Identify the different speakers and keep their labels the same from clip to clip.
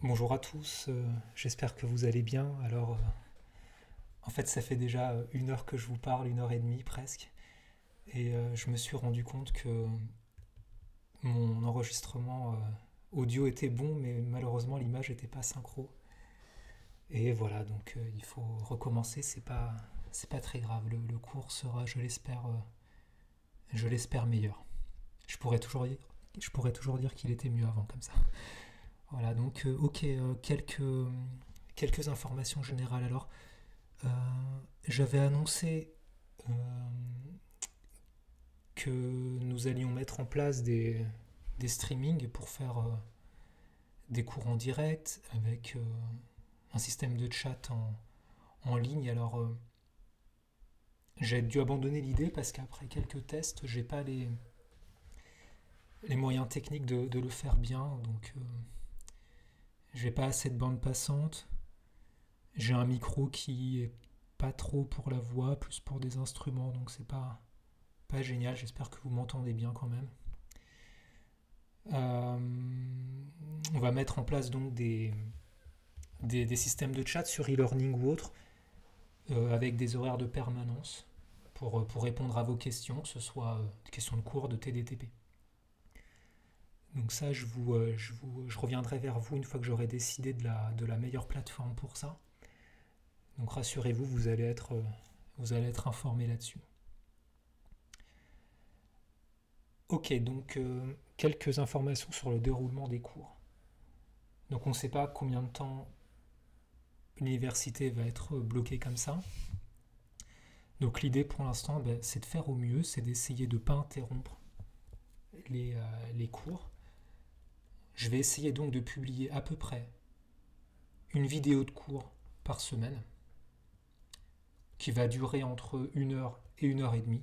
Speaker 1: Bonjour à tous, j'espère que vous allez bien. Alors, en fait, ça fait déjà 1 heure que je vous parle, 1 heure et demie presque, et je me suis rendu compte que mon enregistrement audio était bon, mais malheureusement l'image n'était pas synchro. Et voilà, donc il faut recommencer. C'est pas très grave. Le cours sera, je l'espère meilleur. Je pourrais toujours dire qu'il était mieux avant comme ça. Voilà, donc ok, quelques informations générales. Alors, euh, j'avais annoncé euh, que nous allions mettre en place des streamings pour faire des cours en direct avec un système de chat en ligne. Alors, j'ai dû abandonner l'idée parce qu'après quelques tests, j'ai pas les moyens techniques de le faire bien, donc j'ai pas assez de bande passante. J'ai un micro qui est pas trop pour la voix, plus pour des instruments, donc c'est pas génial. J'espère que vous m'entendez bien quand même. On va mettre en place donc des systèmes de chat sur e-learning ou autre, avec des horaires de permanence pour répondre à vos questions, que ce soit des questions de cours, de TDTP. Donc ça, je reviendrai vers vous une fois que j'aurai décidé de la meilleure plateforme pour ça. Donc rassurez-vous, vous allez être informé là-dessus. Ok, donc quelques informations sur le déroulement des cours. Donc on ne sait pas combien de temps l'université va être bloquée comme ça. Donc l'idée pour l'instant, c'est de faire au mieux, c'est d'essayer de ne pas interrompre les cours. Je vais essayer donc de publier à peu près une vidéo de cours par semaine qui va durer entre 1 heure et 1 heure et demie.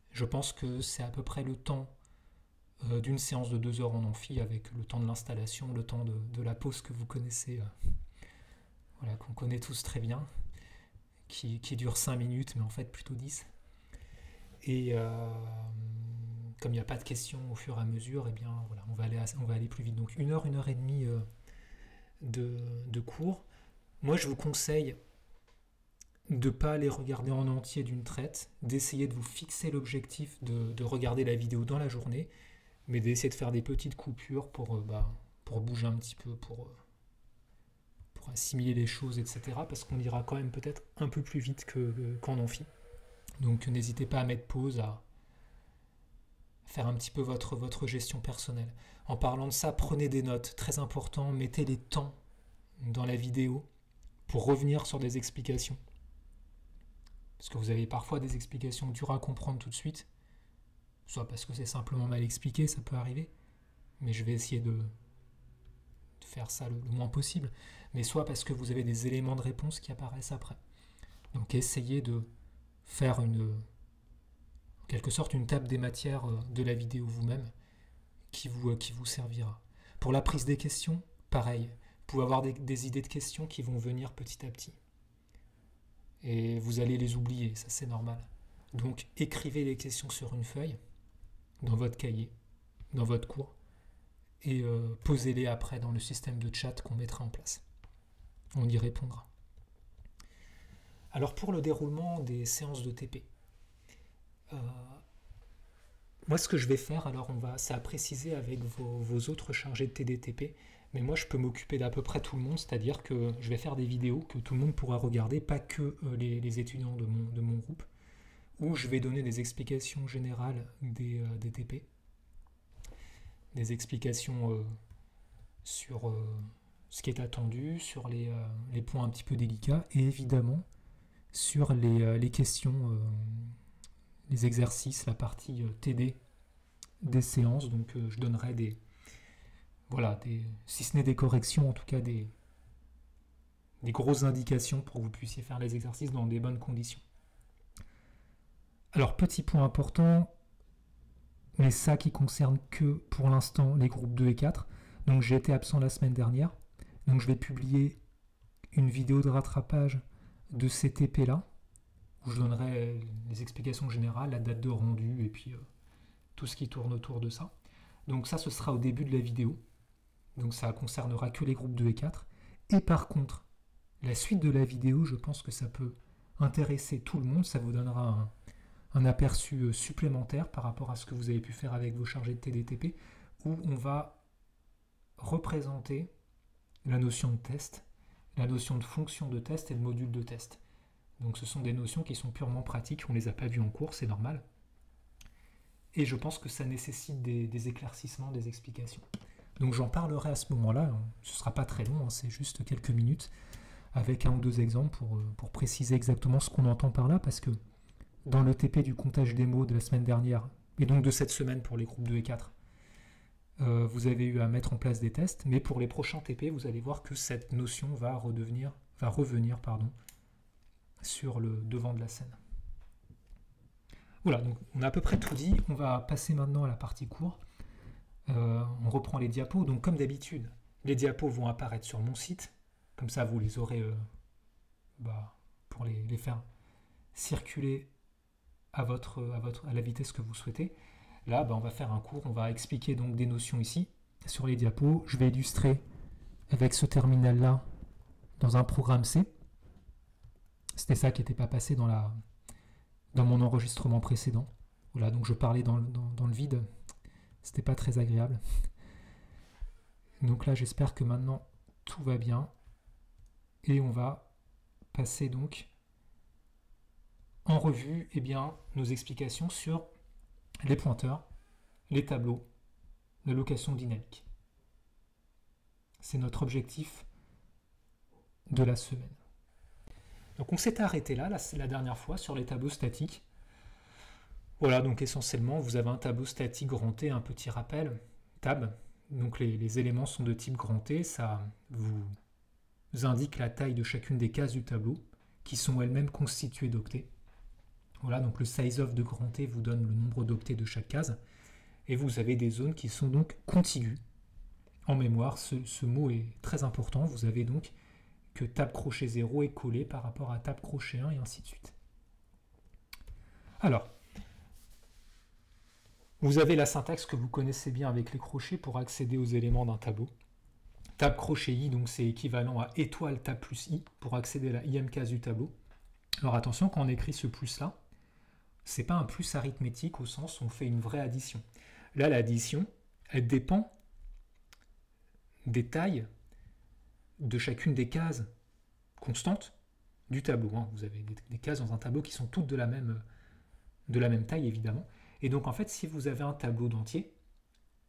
Speaker 1: Je pense que c'est à peu près le temps d'une séance de 2 heures en amphi, avec le temps de l'installation, le temps de la pause que vous connaissez, voilà, qu'on connaît tous très bien, qui dure 5 minutes, mais en fait plutôt 10. Et comme il n'y a pas de questions au fur et à mesure, eh bien, voilà, on va aller plus vite. Donc 1 heure, 1 heure et demie de cours. Moi, je vous conseille de ne pas les regarder en entier d'une traite, d'essayer de vous fixer l'objectif de regarder la vidéo dans la journée, mais d'essayer de faire des petites coupures pour bouger un petit peu, pour assimiler les choses, etc. Parce qu'on ira quand même peut-être un peu plus vite qu'en amphi. Donc n'hésitez pas à mettre pause, à faire un petit peu votre gestion personnelle. En parlant de ça, prenez des notes, très important, mettez les temps dans la vidéo pour revenir sur des explications. Parce que vous avez parfois des explications dures à comprendre tout de suite, soit parce que c'est simplement mal expliqué, ça peut arriver, mais je vais essayer de faire ça le moins possible, mais soit parce que vous avez des éléments de réponse qui apparaissent après. Donc essayez de faire en quelque sorte une table des matières de la vidéo vous-même qui vous servira. Pour la prise des questions, pareil, vous pouvez avoir des idées de questions qui vont venir petit à petit. Et vous allez les oublier, ça c'est normal. Donc écrivez les questions sur une feuille, dans votre cahier, dans votre cours, et posez-les après dans le système de chat qu'on mettra en place. On y répondra. Alors pour le déroulement des séances de TP, moi ce que je vais faire, alors c'est à préciser avec vos autres chargés de TDTP, mais moi je peux m'occuper d'à peu près tout le monde, c'est-à-dire que je vais faire des vidéos que tout le monde pourra regarder, pas que les étudiants de mon groupe, où je vais donner des explications générales des TP, des explications sur ce qui est attendu, sur les points un petit peu délicats, et évidemment sur les questions, les exercices, la partie TD des séances. Donc je donnerai si ce n'est des corrections, en tout cas des grosses indications pour que vous puissiez faire les exercices dans des bonnes conditions. Alors petit point important, mais ça qui concerne que pour l'instant les groupes 2 et 4. Donc j'ai été absent la semaine dernière, donc je vais publier une vidéo de rattrapage de ces TP là, où je donnerai les explications générales, la date de rendu et puis tout ce qui tourne autour de ça. Donc ça, ce sera au début de la vidéo. donc ça concernera que les groupes 2 et 4. Et par contre, la suite de la vidéo, je pense que ça peut intéresser tout le monde, ça vous donnera un aperçu supplémentaire par rapport à ce que vous avez pu faire avec vos chargés de TDTP, où on va représenter la notion de test, la notion de fonction de test et de module de test. Donc ce sont des notions qui sont purement pratiques, on ne les a pas vues en cours, c'est normal. Et je pense que ça nécessite des éclaircissements, des explications. Donc j'en parlerai à ce moment-là, ce ne sera pas très long, c'est juste quelques minutes, avec un ou deux exemples pour préciser exactement ce qu'on entend par là, parce que dans le TP du comptage des mots de la semaine dernière, et donc de cette semaine pour les groupes 2 et 4, vous avez eu à mettre en place des tests, mais pour les prochains TP, vous allez voir que cette notion va revenir sur le devant de la scène. Voilà, donc on a à peu près tout dit. On va passer maintenant à la partie cours. On reprend les diapos. Donc comme d'habitude, les diapos vont apparaître sur mon site. Comme ça, vous les aurez pour les faire circuler à la vitesse que vous souhaitez. Là, on va faire un cours. On va expliquer donc des notions ici sur les diapos. Je vais illustrer avec ce terminal-là dans un programme C. C'était ça qui n'était pas passé dans mon enregistrement précédent. Voilà, donc je parlais dans le vide. C'était pas très agréable. Donc là, j'espère que maintenant tout va bien. Et on va passer donc en revue nos explications sur les pointeurs, les tableaux, la location dynamique. C'est notre objectif de la semaine. Donc on s'est arrêté là, la dernière fois, sur les tableaux statiques. Voilà, donc essentiellement, vous avez un tableau statique grand T, un petit rappel, tab. Donc les éléments sont de type grand T, ça vous indique la taille de chacune des cases du tableau, qui sont elles-mêmes constituées d'octets. Voilà, donc le size of de grand T vous donne le nombre d'octets de chaque case. Et vous avez des zones qui sont donc contiguës. En mémoire, ce mot est très important. Vous avez donc que tab crochet 0 est collé par rapport à tab crochet 1 et ainsi de suite. Alors, vous avez la syntaxe que vous connaissez bien avec les crochets pour accéder aux éléments d'un tableau. Tab crochet i, donc c'est équivalent à étoile tab plus i pour accéder à la ième case du tableau. Alors attention, quand on écrit ce plus-là, c'est pas un plus arithmétique au sens où on fait une vraie addition. Là, l'addition, elle dépend des tailles de chacune des cases constantes du tableau. Vous avez des cases dans un tableau qui sont toutes de la même taille, évidemment. Et donc, en fait, si vous avez un tableau d'entier,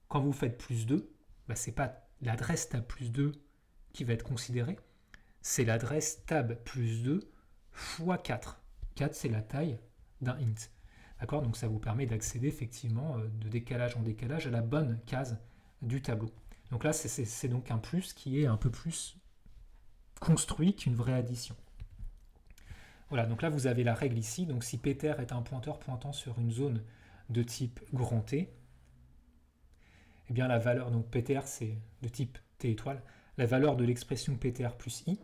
Speaker 1: quand vous faites plus 2, ce n'est pas l'adresse tab plus 2 qui va être considérée, c'est l'adresse tab plus 2 fois 4. 4, c'est la taille d'un int. D'accord? Donc, ça vous permet d'accéder effectivement de décalage en décalage à la bonne case du tableau. Donc là, c'est donc un plus qui est un peu plus construit qu'une vraie addition. Voilà, donc là, vous avez la règle ici. Donc, si Pter est un pointeur pointant sur une zone de type grand T, eh bien la valeur, donc Pter c'est de type T étoile, la valeur de l'expression Pter plus i,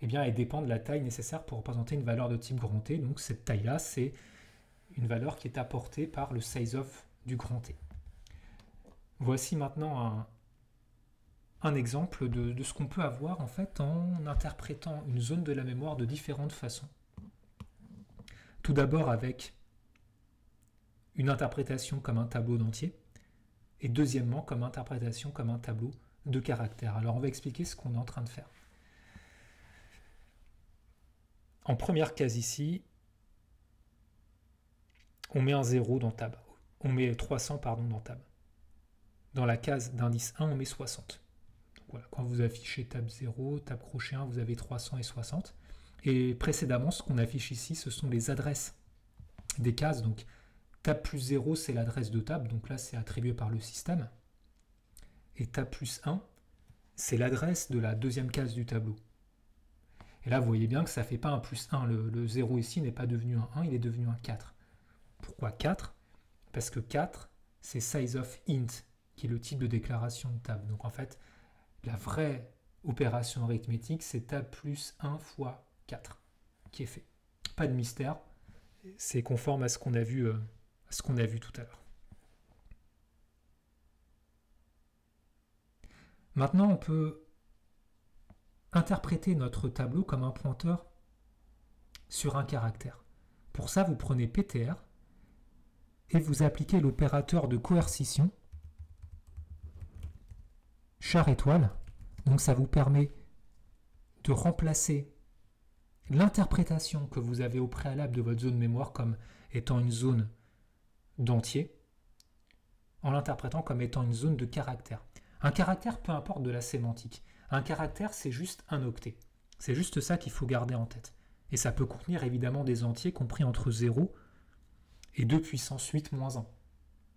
Speaker 1: eh bien elle dépend de la taille nécessaire pour représenter une valeur de type grand T. Donc cette taille-là, c'est une valeur qui est apportée par le size-of du grand T. Voici maintenant un exemple de ce qu'on peut avoir en fait en interprétant une zone de la mémoire de différentes façons. Tout d'abord avec une interprétation comme un tableau d'entier, et deuxièmement comme interprétation comme un tableau de caractères. Alors on va expliquer ce qu'on est en train de faire. En première case ici, on met un 0 dans tab. On met 300 dans tab. Dans la case d'indice 1, on met 60. Donc voilà, quand vous affichez tab 0, tab crochet 1, vous avez 300 et 60. Et précédemment, ce qu'on affiche ici, ce sont les adresses des cases. Donc tab plus 0, c'est l'adresse de tab, donc là c'est attribué par le système. Et tab plus 1, c'est l'adresse de la deuxième case du tableau. Et là vous voyez bien que ça ne fait pas un plus 1, le 0 ici n'est pas devenu un 1, il est devenu un 4. Pourquoi 4? Parce que 4, c'est size of int, qui est le type de déclaration de tab. Donc en fait, la vraie opération arithmétique, c'est tab plus 1 fois 4 qui est fait. Pas de mystère, c'est conforme à ce qu'on a vu tout à l'heure. Maintenant, on peut interpréter notre tableau comme un pointeur sur un caractère. Pour ça, vous prenez PTR et vous appliquez l'opérateur de coercition char étoile. Donc ça vous permet de remplacer l'interprétation que vous avez au préalable de votre zone mémoire comme étant une zone d'entier en l'interprétant comme étant une zone de caractère. Un caractère, peu importe de la sémantique. Un caractère, c'est juste un octet. C'est juste ça qu'il faut garder en tête. Et ça peut contenir évidemment des entiers compris entre 0 et 2 puissance 8 moins 1,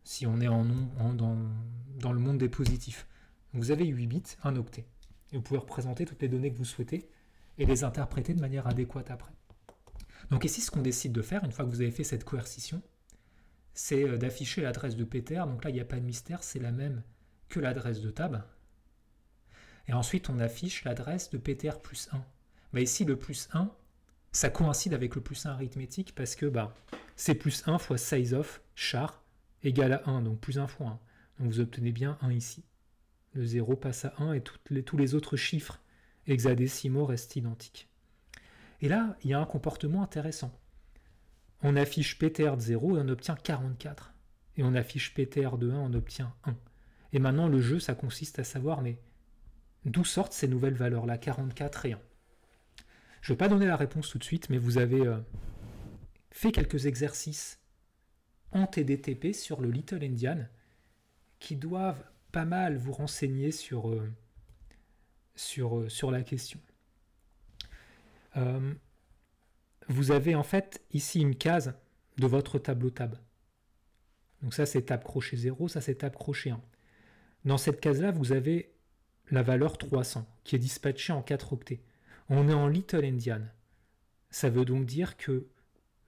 Speaker 1: si on est dans le monde des positifs. Vous avez 8 bits, un octet. Et vous pouvez représenter toutes les données que vous souhaitez et les interpréter de manière adéquate après. Donc ici, ce qu'on décide de faire, une fois que vous avez fait cette coercition, c'est d'afficher l'adresse de PTR. Donc là, il n'y a pas de mystère, c'est la même que l'adresse de tab. Et ensuite, on affiche l'adresse de PTR plus 1. Mais ici, le plus 1, ça coïncide avec le plus 1 arithmétique parce que c'est plus 1 fois size of char égale à 1, donc plus 1 fois 1. Donc vous obtenez bien 1 ici. Le 0 passe à 1 et tous les autres chiffres hexadécimaux restent identiques. Et là, il y a un comportement intéressant. On affiche PTR de 0 et on obtient 44. Et on affiche PTR de 1, on obtient 1. Et maintenant, le jeu, ça consiste à savoir, mais d'où sortent ces nouvelles valeurs-là, 44 et 1. Je ne vais pas donner la réponse tout de suite, mais vous avez fait quelques exercices en TDTP sur le Little Endian qui doivent pas mal vous renseigner sur la question. Vous avez en fait ici une case de votre tableau tab. Donc ça c'est tab crochet 0, ça c'est tab crochet 1. Dans cette case-là, vous avez la valeur 300 qui est dispatchée en 4 octets. On est en Little Endian. Ça veut donc dire que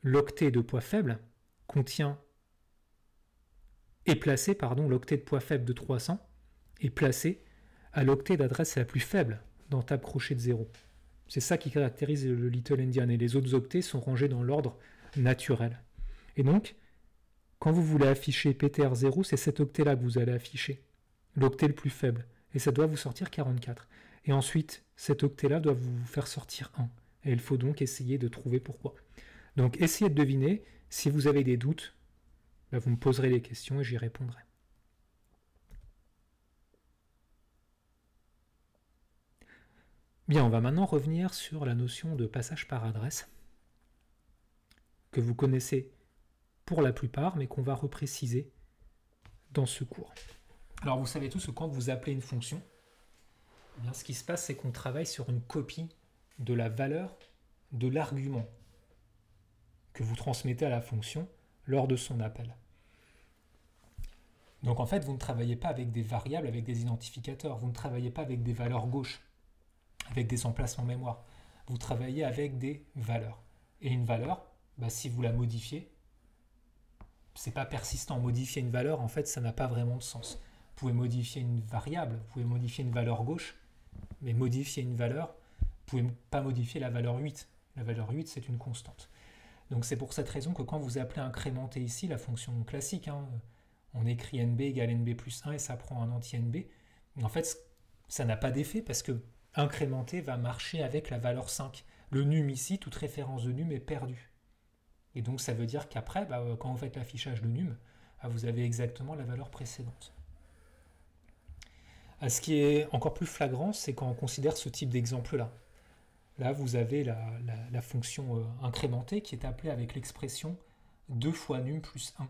Speaker 1: l'octet de poids faible l'octet de poids faible de 300 est placé à l'octet d'adresse la plus faible dans tab crochet de 0. C'est ça qui caractérise le Little Endian et les autres octets sont rangés dans l'ordre naturel. Et donc, quand vous voulez afficher PTR 0, c'est cet octet-là que vous allez afficher, l'octet le plus faible, et ça doit vous sortir 44. Et ensuite, cet octet-là doit vous faire sortir 1. Et il faut donc essayer de trouver pourquoi. Donc, essayez de deviner. Si vous avez des doutes, vous me poserez les questions et j'y répondrai. Bien, on va maintenant revenir sur la notion de passage par adresse, que vous connaissez pour la plupart, mais qu'on va repréciser dans ce cours. Alors, vous savez tous que quand vous appelez une fonction, eh bien, ce qui se passe, c'est qu'on travaille sur une copie de la valeur de l'argument que vous transmettez à la fonction lors de son appel. Donc en fait, vous ne travaillez pas avec des variables, avec des identificateurs, vous ne travaillez pas avec des valeurs gauches, avec des emplacements mémoire. Vous travaillez avec des valeurs. Et une valeur, si vous la modifiez, c'est pas persistant. Modifier une valeur, en fait, ça n'a pas vraiment de sens. Vous pouvez modifier une variable, vous pouvez modifier une valeur gauche, mais modifier une valeur, vous ne pouvez pas modifier la valeur 8. La valeur 8, c'est une constante. Donc c'est pour cette raison que quand vous appelez incrémenter ici, la fonction classique, on écrit nb égale nb plus 1 et ça prend un anti-nb, en fait, ça n'a pas d'effet parce que incrémenter va marcher avec la valeur 5. Le num ici, toute référence de num est perdue. Et donc ça veut dire qu'après, quand vous faites l'affichage de num, vous avez exactement la valeur précédente. Ce qui est encore plus flagrant, c'est quand on considère ce type d'exemple-là. Là, vous avez la fonction incrémentée qui est appelée avec l'expression 2 fois num plus 1.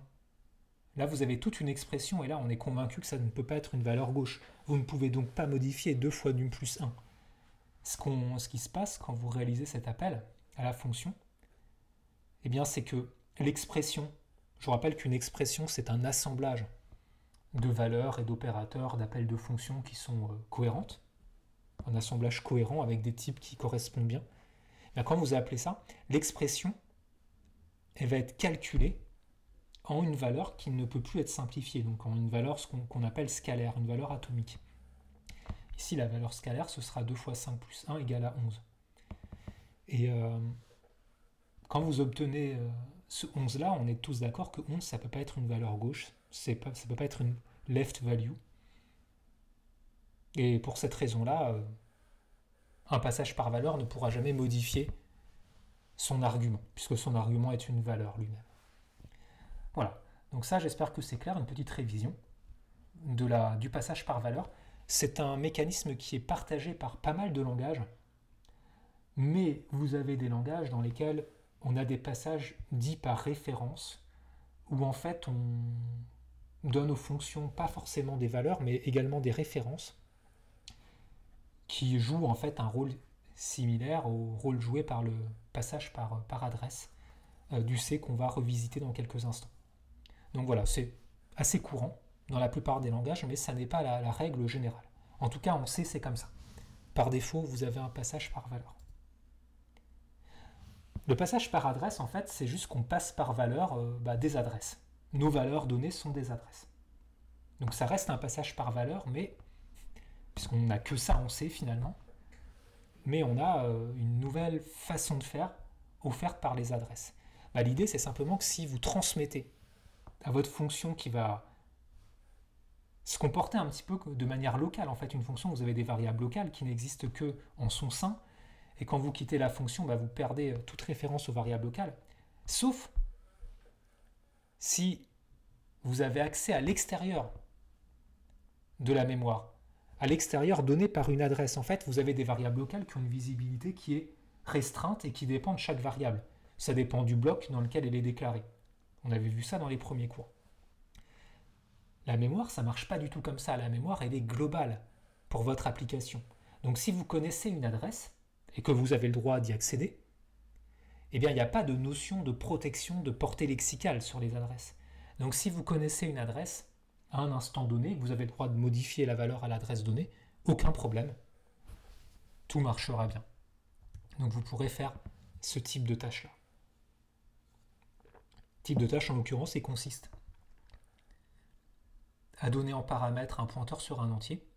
Speaker 1: Là, vous avez toute une expression, et là, on est convaincu que ça ne peut pas être une valeur gauche. Vous ne pouvez donc pas modifier 2 fois num plus 1. Ce qui se passe quand vous réalisez cet appel à la fonction, eh bien, c'est que l'expression, je vous rappelle qu'une expression, c'est un assemblage de valeurs et d'opérateurs, d'appels de fonctions qui sont cohérentes, un assemblage cohérent avec des types qui correspondent bien. Et quand vous appelez ça, l'expression, elle va être calculée en une valeur qui ne peut plus être simplifiée, donc en une valeur qu'on appelle scalaire, une valeur atomique. Ici, la valeur scalaire, ce sera 2 fois 5 plus 1 égale à 11. Et quand vous obtenez ce 11-là, on est tous d'accord que 11, ça ne peut pas être une valeur gauche, ça ne peut pas être une left value. Et pour cette raison-là, un passage par valeur ne pourra jamais modifier son argument, puisque son argument est une valeur lui-même. Voilà. Donc ça, j'espère que c'est clair, une petite révision du passage par valeur. C'est un mécanisme qui est partagé par pas mal de langages, mais vous avez des langages dans lesquels on a des passages dits par référence, où en fait on donne aux fonctions pas forcément des valeurs, mais également des références, qui jouent en fait un rôle similaire au rôle joué par le passage par adresse du C qu'on va revisiter dans quelques instants. Donc voilà, c'est assez courant dans la plupart des langages, mais ça n'est pas la règle générale. En tout cas, en C, c'est comme ça. Par défaut, vous avez un passage par valeur. Le passage par adresse, en fait, c'est juste qu'on passe par valeur des adresses. Nos valeurs données sont des adresses. Donc ça reste un passage par valeur, mais puisqu'on n'a que ça en C finalement, mais on a une nouvelle façon de faire offerte par les adresses. L'idée, c'est simplement que si vous transmettez à votre fonction qui va se comporter un petit peu de manière locale, en fait, une fonction, vous avez des variables locales qui n'existent que en son sein, et quand vous quittez la fonction, vous perdez toute référence aux variables locales, sauf si vous avez accès à l'extérieur de la mémoire, à l'extérieur donné par une adresse. En fait, vous avez des variables locales qui ont une visibilité qui est restreinte et qui dépend de chaque variable. Ça dépend du bloc dans lequel elle est déclarée. On avait vu ça dans les premiers cours. La mémoire, ça ne marche pas du tout comme ça. La mémoire, elle est globale pour votre application. Donc si vous connaissez une adresse et que vous avez le droit d'y accéder, eh bien, il n'y a pas de notion de protection de portée lexicale sur les adresses. Donc si vous connaissez une adresse, à un instant donné, vous avez le droit de modifier la valeur à l'adresse donnée, aucun problème. Tout marchera bien. Donc vous pourrez faire ce type de tâche-là. Type de tâche, en l'occurrence, il consiste à donner en paramètre un pointeur sur un entier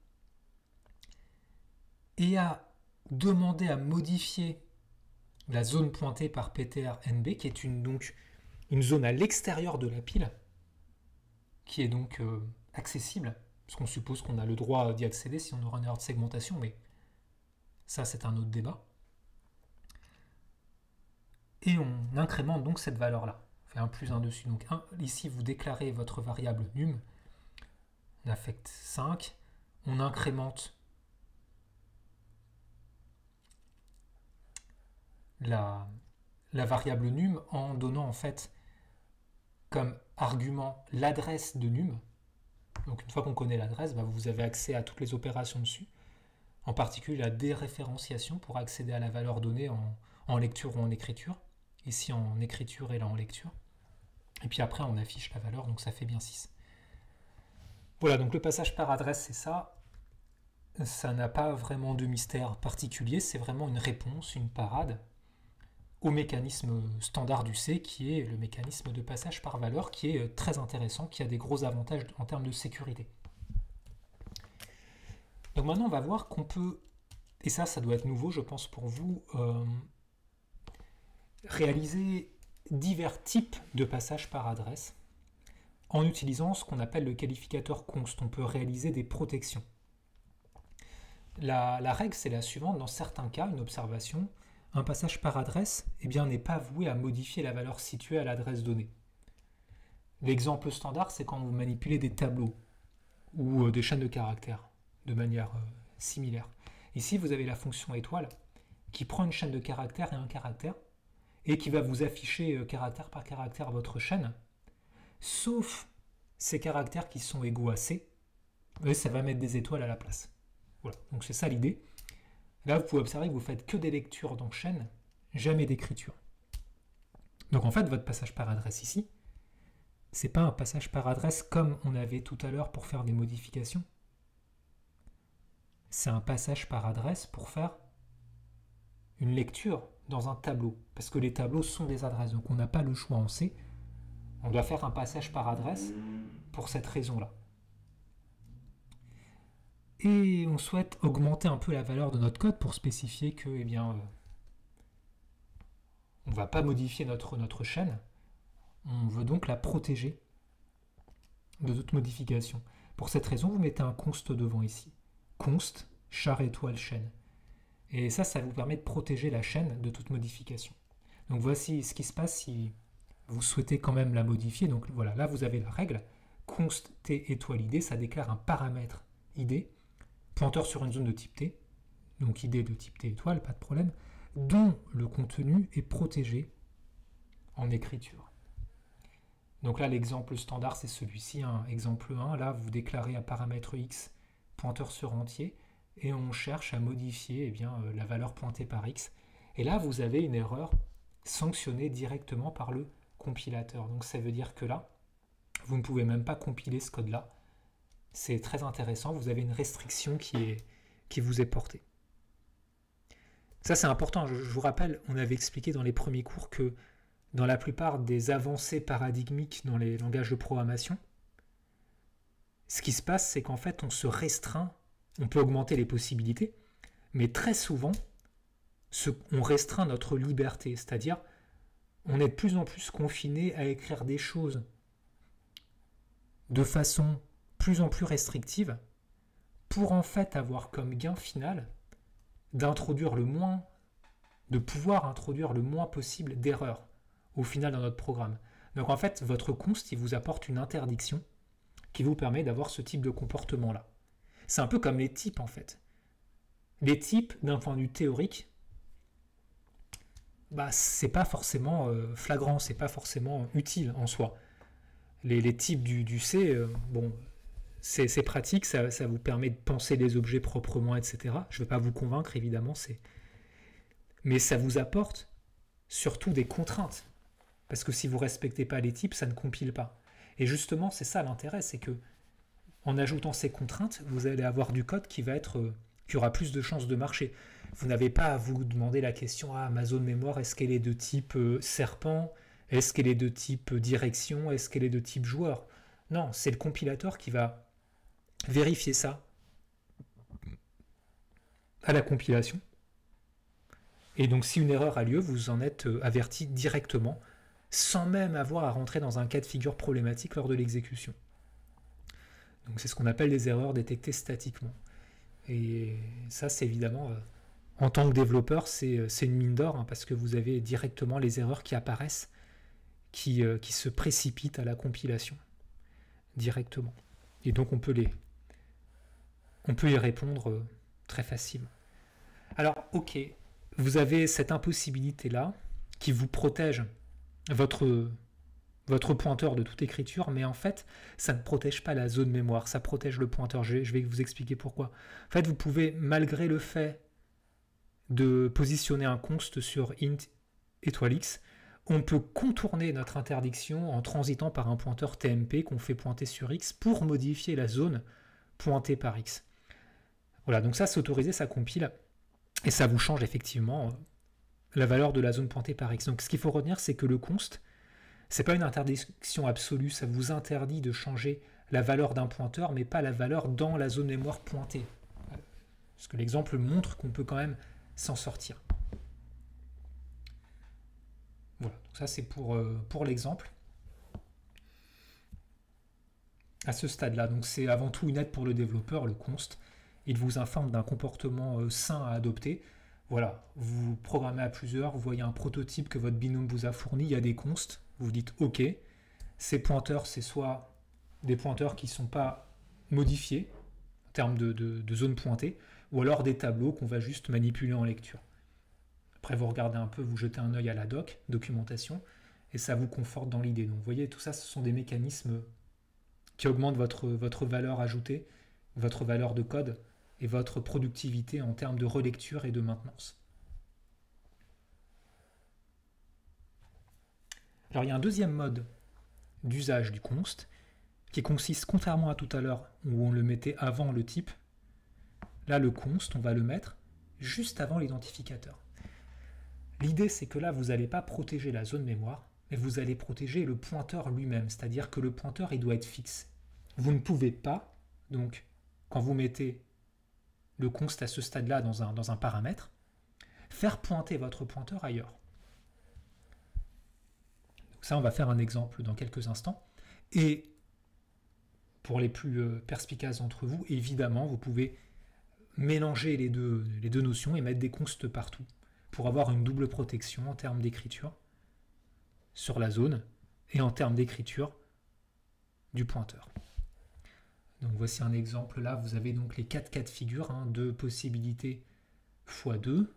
Speaker 1: et à demander à modifier la zone pointée par ptrnb, qui est donc une zone à l'extérieur de la pile, qui est donc accessible, parce qu'on suppose qu'on a le droit d'y accéder si on aura une erreur de segmentation, mais ça c'est un autre débat. Et on incrémente donc cette valeur-là. On fait 1 plus 1 dessus. Donc ici vous déclarez votre variable num, on affecte 5, on incrémente la variable num en donnant en fait comme argument l'adresse de num. Donc une fois qu'on connaît l'adresse, vous avez accès à toutes les opérations dessus, en particulier la déréférenciation pour accéder à la valeur donnée en lecture ou en écriture, ici en écriture et là en lecture. Et puis après on affiche la valeur, donc ça fait bien 6. Voilà, donc le passage par adresse c'est ça. Ça n'a pas vraiment de mystère particulier, c'est vraiment une réponse, une parade au mécanisme standard du C, qui est le mécanisme de passage par valeur, qui est très intéressant, qui a des gros avantages en termes de sécurité. Donc maintenant, on va voir qu'on peut, et ça doit être nouveau, je pense, pour vous, réaliser divers types de passages par adresse en utilisant ce qu'on appelle le qualificateur const. On peut réaliser des protections. La règle, c'est la suivante. Dans certains cas, une observation, un passage par adresse n'est pas voué à modifier la valeur située à l'adresse donnée. L'exemple standard, c'est quand vous manipulez des tableaux ou des chaînes de caractères de manière similaire. Ici, vous avez la fonction étoile qui prend une chaîne de caractères et un caractère et qui va vous afficher caractère par caractère votre chaîne, sauf ces caractères qui sont égaux à C, et ça va mettre des étoiles à la place. Voilà, donc c'est ça l'idée. Là, vous pouvez observer que vous faites que des lectures dans chaîne, jamais d'écriture. Donc en fait, votre passage par adresse ici, c'est pas un passage par adresse comme on avait tout à l'heure pour faire des modifications. C'est un passage par adresse pour faire une lecture dans un tableau, parce que les tableaux sont des adresses, donc on n'a pas le choix en C. On doit faire un passage par adresse pour cette raison-là. Et on souhaite augmenter un peu la valeur de notre code pour spécifier que, on ne va pas modifier notre chaîne. On veut donc la protéger de toute modification. Pour cette raison, vous mettez un const devant ici. const char étoile chaîne. Et ça vous permet de protéger la chaîne de toute modification. Donc voici ce qui se passe si vous souhaitez quand même la modifier. Donc voilà, là vous avez la règle. Const t étoile id, ça déclare un paramètre id, pointeur sur une zone de type t, donc id de type t étoile, pas de problème, dont le contenu est protégé en écriture. Donc là, l'exemple standard, c'est celui-ci, hein. Exemple 1, là, vous déclarez un paramètre x, pointeur sur entier, et on cherche à modifier la valeur pointée par x. Et là, vous avez une erreur sanctionnée directement par le compilateur. Donc ça veut dire que là, vous ne pouvez même pas compiler ce code-là. C'est très intéressant, vous avez une restriction qui vous est portée. Ça, c'est important. Je vous rappelle, on avait expliqué dans les premiers cours que dans la plupart des avancées paradigmiques dans les langages de programmation, ce qui se passe, c'est qu'en fait, on se restreint, on peut augmenter les possibilités, mais très souvent, on restreint notre liberté, c'est-à-dire on est de plus en plus confiné à écrire des choses de façon plus en plus restrictive pour en fait avoir comme gain final de pouvoir introduire le moins possible d'erreurs au final dans notre programme. Donc en fait, votre const, il vous apporte une interdiction qui vous permet d'avoir ce type de comportement-là. C'est un peu comme les types en fait. Les types, d'un point de vue théorique, c'est pas forcément flagrant, c'est pas forcément utile en soi. Les types du C, c'est pratique, ça vous permet de penser les objets proprement, etc. Je ne vais pas vous convaincre, évidemment, mais ça vous apporte surtout des contraintes. Parce que si vous ne respectez pas les types, ça ne compile pas. Et justement, c'est ça l'intérêt, c'est que en ajoutant ces contraintes, vous allez avoir du code qui aura plus de chances de marcher. Vous n'avez pas à vous demander la question, ma zone mémoire, est-ce qu'elle est de type serpent? Est-ce qu'elle est de type direction? Est-ce qu'elle est de type joueur? Non, c'est le compilateur qui va vérifier ça à la compilation. Et donc si une erreur a lieu, vous en êtes averti directement, sans même avoir à rentrer dans un cas de figure problématique lors de l'exécution. Donc c'est ce qu'on appelle les erreurs détectées statiquement. Et ça, c'est évidemment, en tant que développeur, c'est une mine d'or, hein, parce que vous avez directement les erreurs qui apparaissent, qui se précipitent à la compilation, directement. Et donc on peut y répondre très facilement. Alors, ok, vous avez cette impossibilité-là qui vous protège votre pointeur de toute écriture, mais en fait, ça ne protège pas la zone mémoire, ça protège le pointeur. Je vais vous expliquer pourquoi. En fait, vous pouvez, malgré le fait de positionner un const sur int étoile x, on peut contourner notre interdiction en transitant par un pointeur TMP qu'on fait pointer sur x pour modifier la zone pointée par x. Voilà, donc ça c'est autorisé, ça compile, et ça vous change effectivement la valeur de la zone pointée par x. Donc ce qu'il faut retenir, c'est que le const, c'est pas une interdiction absolue, ça vous interdit de changer la valeur d'un pointeur, mais pas la valeur dans la zone mémoire pointée. Parce que l'exemple montre qu'on peut quand même s'en sortir. Voilà, donc ça c'est pour l'exemple. À ce stade-là, donc c'est avant tout une aide pour le développeur, le const. Il vous informe d'un comportement sain à adopter. Voilà, vous programmez à plusieurs, vous voyez un prototype que votre binôme vous a fourni, il y a des consts, vous dites OK. Ces pointeurs, c'est soit des pointeurs qui ne sont pas modifiés en termes de zone pointée, ou alors des tableaux qu'on va juste manipuler en lecture. Après, vous regardez un peu, vous jetez un œil à la documentation, et ça vous conforte dans l'idée. Donc vous voyez, tout ça, ce sont des mécanismes qui augmentent votre valeur ajoutée, votre valeur de code, et votre productivité en termes de relecture et de maintenance. Alors il y a un deuxième mode d'usage du const qui consiste, contrairement à tout à l'heure où on le mettait avant le type, là le const, on va le mettre juste avant l'identificateur. L'idée c'est que là vous n'allez pas protéger la zone mémoire, mais vous allez protéger le pointeur lui-même, c'est-à-dire que le pointeur il doit être fixe. Vous ne pouvez pas, donc quand vous mettez le const à ce stade-là dans un paramètre, faire pointer votre pointeur ailleurs. Donc ça, on va faire un exemple dans quelques instants. Et pour les plus perspicaces d'entre vous, évidemment, vous pouvez mélanger les deux notions et mettre des constes partout pour avoir une double protection en termes d'écriture sur la zone et en termes d'écriture du pointeur. Donc voici un exemple. Là, vous avez donc les 4 cas de figure, de possibilités x 2.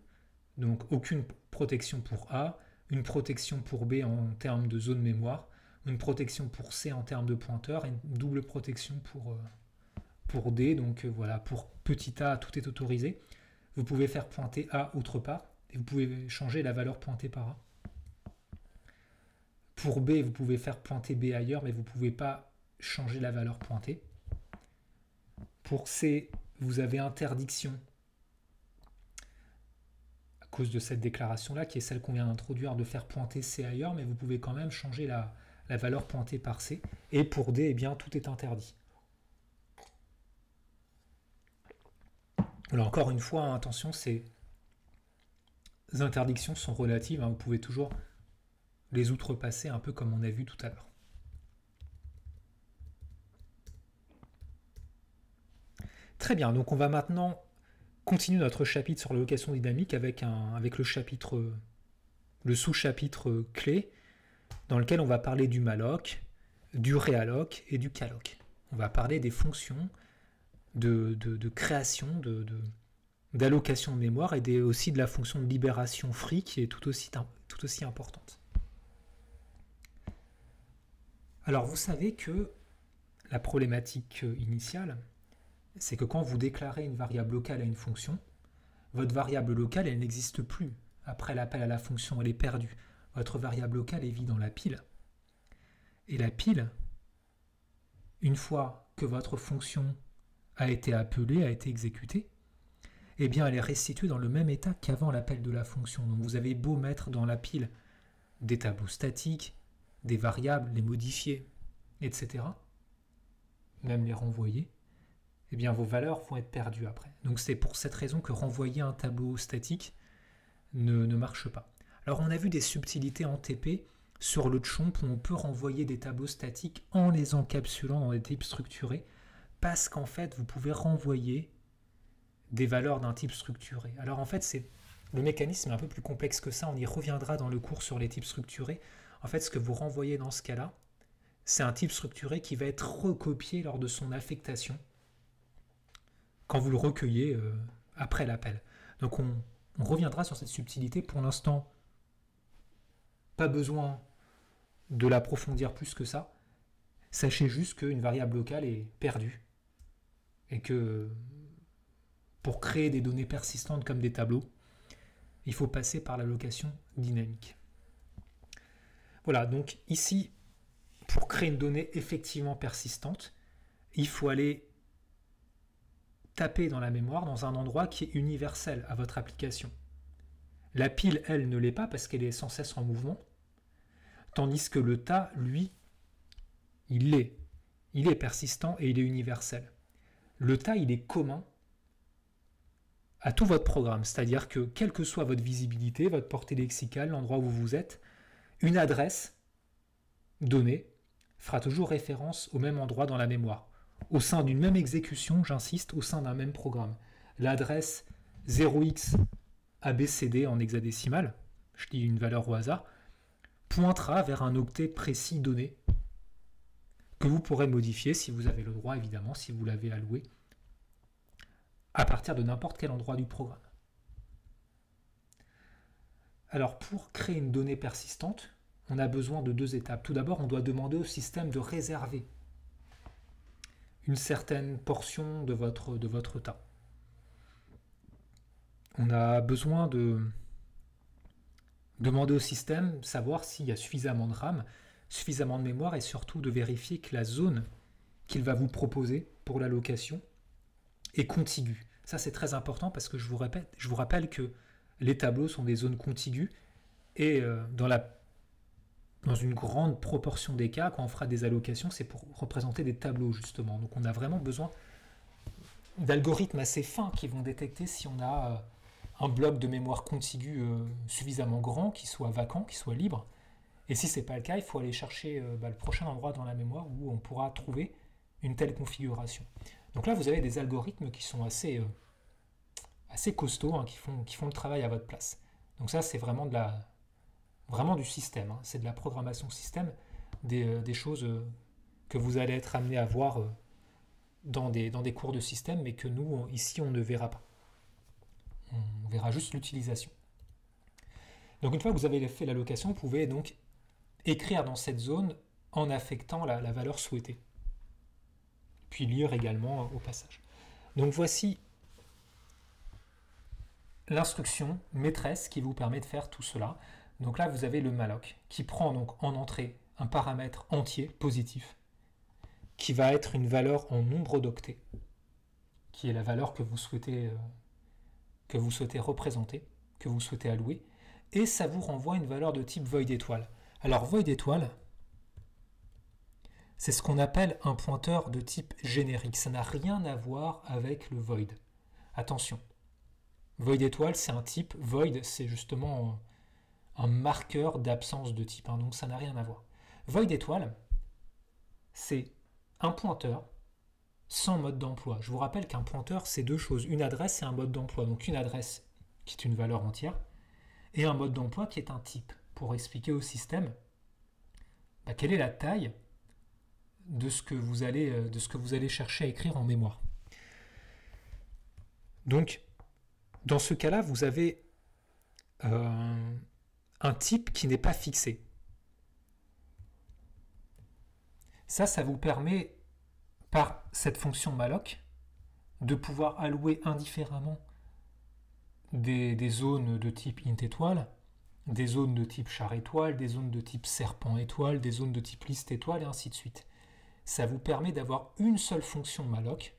Speaker 1: Donc aucune protection pour A, une protection pour B en termes de zone mémoire, une protection pour C en termes de pointeur et une double protection pour D. Donc voilà, pour petit a, tout est autorisé. Vous pouvez faire pointer A autre part et vous pouvez changer la valeur pointée par A. Pour B, vous pouvez faire pointer B ailleurs, mais vous ne pouvez pas changer la valeur pointée. Pour C, vous avez interdiction à cause de cette déclaration-là, qui est celle qu'on vient d'introduire, de faire pointer C ailleurs, mais vous pouvez quand même changer la valeur pointée par C. Et pour D, eh bien, tout est interdit. Alors encore une fois, attention, ces interdictions sont relatives, vous pouvez toujours les outrepasser, un peu comme on a vu tout à l'heure. Très bien, donc on va maintenant continuer notre chapitre sur l'allocation dynamique avec le sous-chapitre clé, dans lequel on va parler du malloc, du realloc et du calloc. On va parler des fonctions de création, d'allocation de mémoire et aussi de la fonction de libération free qui est tout aussi importante. Alors vous savez que la problématique initiale, c'est que quand vous déclarez une variable locale à une fonction, votre variable locale, elle n'existe plus. Après l'appel à la fonction, elle est perdue. Votre variable locale est vide dans la pile. Et la pile, une fois que votre fonction a été appelée, a été exécutée, eh bien elle est restituée dans le même état qu'avant l'appel de la fonction. Donc vous avez beau mettre dans la pile des tableaux statiques, des variables, les modifier, etc., même les renvoyer, eh bien vos valeurs vont être perdues après. Donc c'est pour cette raison que renvoyer un tableau statique ne marche pas. Alors on a vu des subtilités en TP sur le chomp où on peut renvoyer des tableaux statiques en les encapsulant dans des types structurés, parce qu'en fait vous pouvez renvoyer des valeurs d'un type structuré. Alors en fait le mécanisme est un peu plus complexe que ça, on y reviendra dans le cours sur les types structurés. En fait ce que vous renvoyez dans ce cas-là, c'est un type structuré qui va être recopié lors de son affectation quand vous le recueillez après l'appel. Donc on reviendra sur cette subtilité. Pour l'instant, pas besoin de l'approfondir plus que ça. Sachez juste qu'une variable locale est perdue et que pour créer des données persistantes comme des tableaux, il faut passer par l'allocation dynamique. Voilà, donc ici, pour créer une donnée effectivement persistante, il faut aller taper dans la mémoire dans un endroit qui est universel à votre application. La pile, elle, ne l'est pas parce qu'elle est sans cesse en mouvement, tandis que le tas, lui, il l'est. Il est persistant et il est universel. Le tas, il est commun à tout votre programme, c'est-à-dire que quelle que soit votre visibilité, votre portée lexicale, l'endroit où vous êtes, une adresse donnée fera toujours référence au même endroit dans la mémoire. Au sein d'une même exécution, j'insiste, au sein d'un même programme. L'adresse 0x-abcd en hexadécimal, je dis une valeur au hasard, pointera vers un octet précis donné que vous pourrez modifier si vous avez le droit, évidemment, si vous l'avez alloué, à partir de n'importe quel endroit du programme. Alors, pour créer une donnée persistante, on a besoin de 2 étapes. Tout d'abord, on doit demander au système de réserver une certaine portion de votre tas. On a besoin de demander au système, savoir s'il y a suffisamment de RAM, suffisamment de mémoire et surtout de vérifier que la zone qu'il va vous proposer pour l'allocation est contiguë. Ça c'est très important parce que je vous rappelle que les tableaux sont des zones contiguës et dans une grande proportion des cas, quand on fera des allocations, c'est pour représenter des tableaux justement. Donc on a vraiment besoin d'algorithmes assez fins qui vont détecter si on a un bloc de mémoire contiguë suffisamment grand, qui soit vacant, qui soit libre. Et si ce n'est pas le cas, il faut aller chercher le prochain endroit dans la mémoire où on pourra trouver une telle configuration. Donc là, vous avez des algorithmes qui sont assez assez costauds hein, qui font le travail à votre place. Donc ça, c'est vraiment vraiment du système. Hein. C'est de la programmation système, des choses que vous allez être amené à voir dans des cours de système, mais que nous, ici, on ne verra pas. On verra juste l'utilisation. Donc une fois que vous avez fait l'allocation, vous pouvez donc écrire dans cette zone en affectant la valeur souhaitée. Puis lire également au passage. Donc voici l'instruction maîtresse qui vous permet de faire tout cela. Donc là, vous avez le malloc qui prend donc en entrée un paramètre entier positif qui va être une valeur en nombre d'octets, qui est la valeur que vous souhaitez représenter, que vous souhaitez allouer, et ça vous renvoie une valeur de type void étoile. Alors void étoile, c'est ce qu'on appelle un pointeur de type générique. Ça n'a rien à voir avec le void. Attention, void étoile, c'est un type, void, c'est justement un marqueur d'absence de type, hein, donc ça n'a rien à voir. Void étoile, c'est un pointeur sans mode d'emploi. Je vous rappelle qu'un pointeur, c'est deux choses, une adresse et un mode d'emploi. Donc une adresse qui est une valeur entière, et un mode d'emploi qui est un type, pour expliquer au système quelle est la taille de ce que vous allez chercher à écrire en mémoire. Donc, dans ce cas-là, vous avez un type qui n'est pas fixé. Ça vous permet, par cette fonction malloc, de pouvoir allouer indifféremment des zones de type int étoile, des zones de type char étoile, des zones de type serpent étoile, des zones de type liste étoile, et ainsi de suite. Ça vous permet d'avoir une seule fonction malloc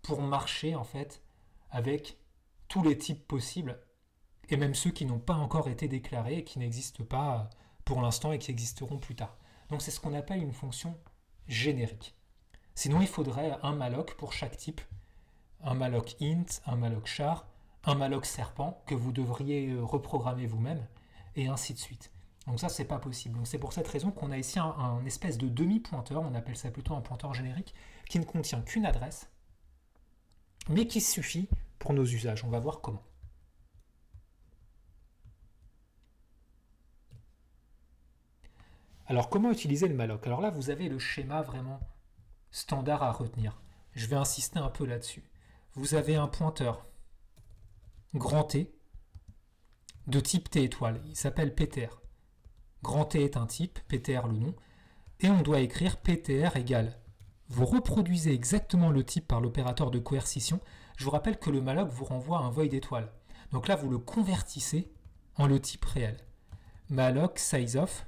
Speaker 1: pour marcher en fait avec tous les types possibles, et même ceux qui n'ont pas encore été déclarés et qui n'existent pas pour l'instant et qui existeront plus tard. Donc c'est ce qu'on appelle une fonction générique. Sinon il faudrait un malloc pour chaque type, un malloc int, un malloc char, un malloc serpent que vous devriez reprogrammer vous-même, et ainsi de suite. Donc ça, c'est pas possible. Donc c'est pour cette raison qu'on a ici un espèce de demi-pointeur, on appelle ça plutôt un pointeur générique, qui ne contient qu'une adresse, mais qui suffit pour nos usages. On va voir comment. Alors comment utiliser le malloc? Alors là, vous avez le schéma vraiment standard à retenir. Je vais insister un peu là-dessus. Vous avez un pointeur grand T de type T étoile. Il s'appelle PTR. Grand T est un type, PTR le nom, et on doit écrire PTR égale. Vous reproduisez exactement le type par l'opérateur de coercition. Je vous rappelle que le malloc vous renvoie un void étoile. Donc là, vous le convertissez en le type réel. Malloc sizeof.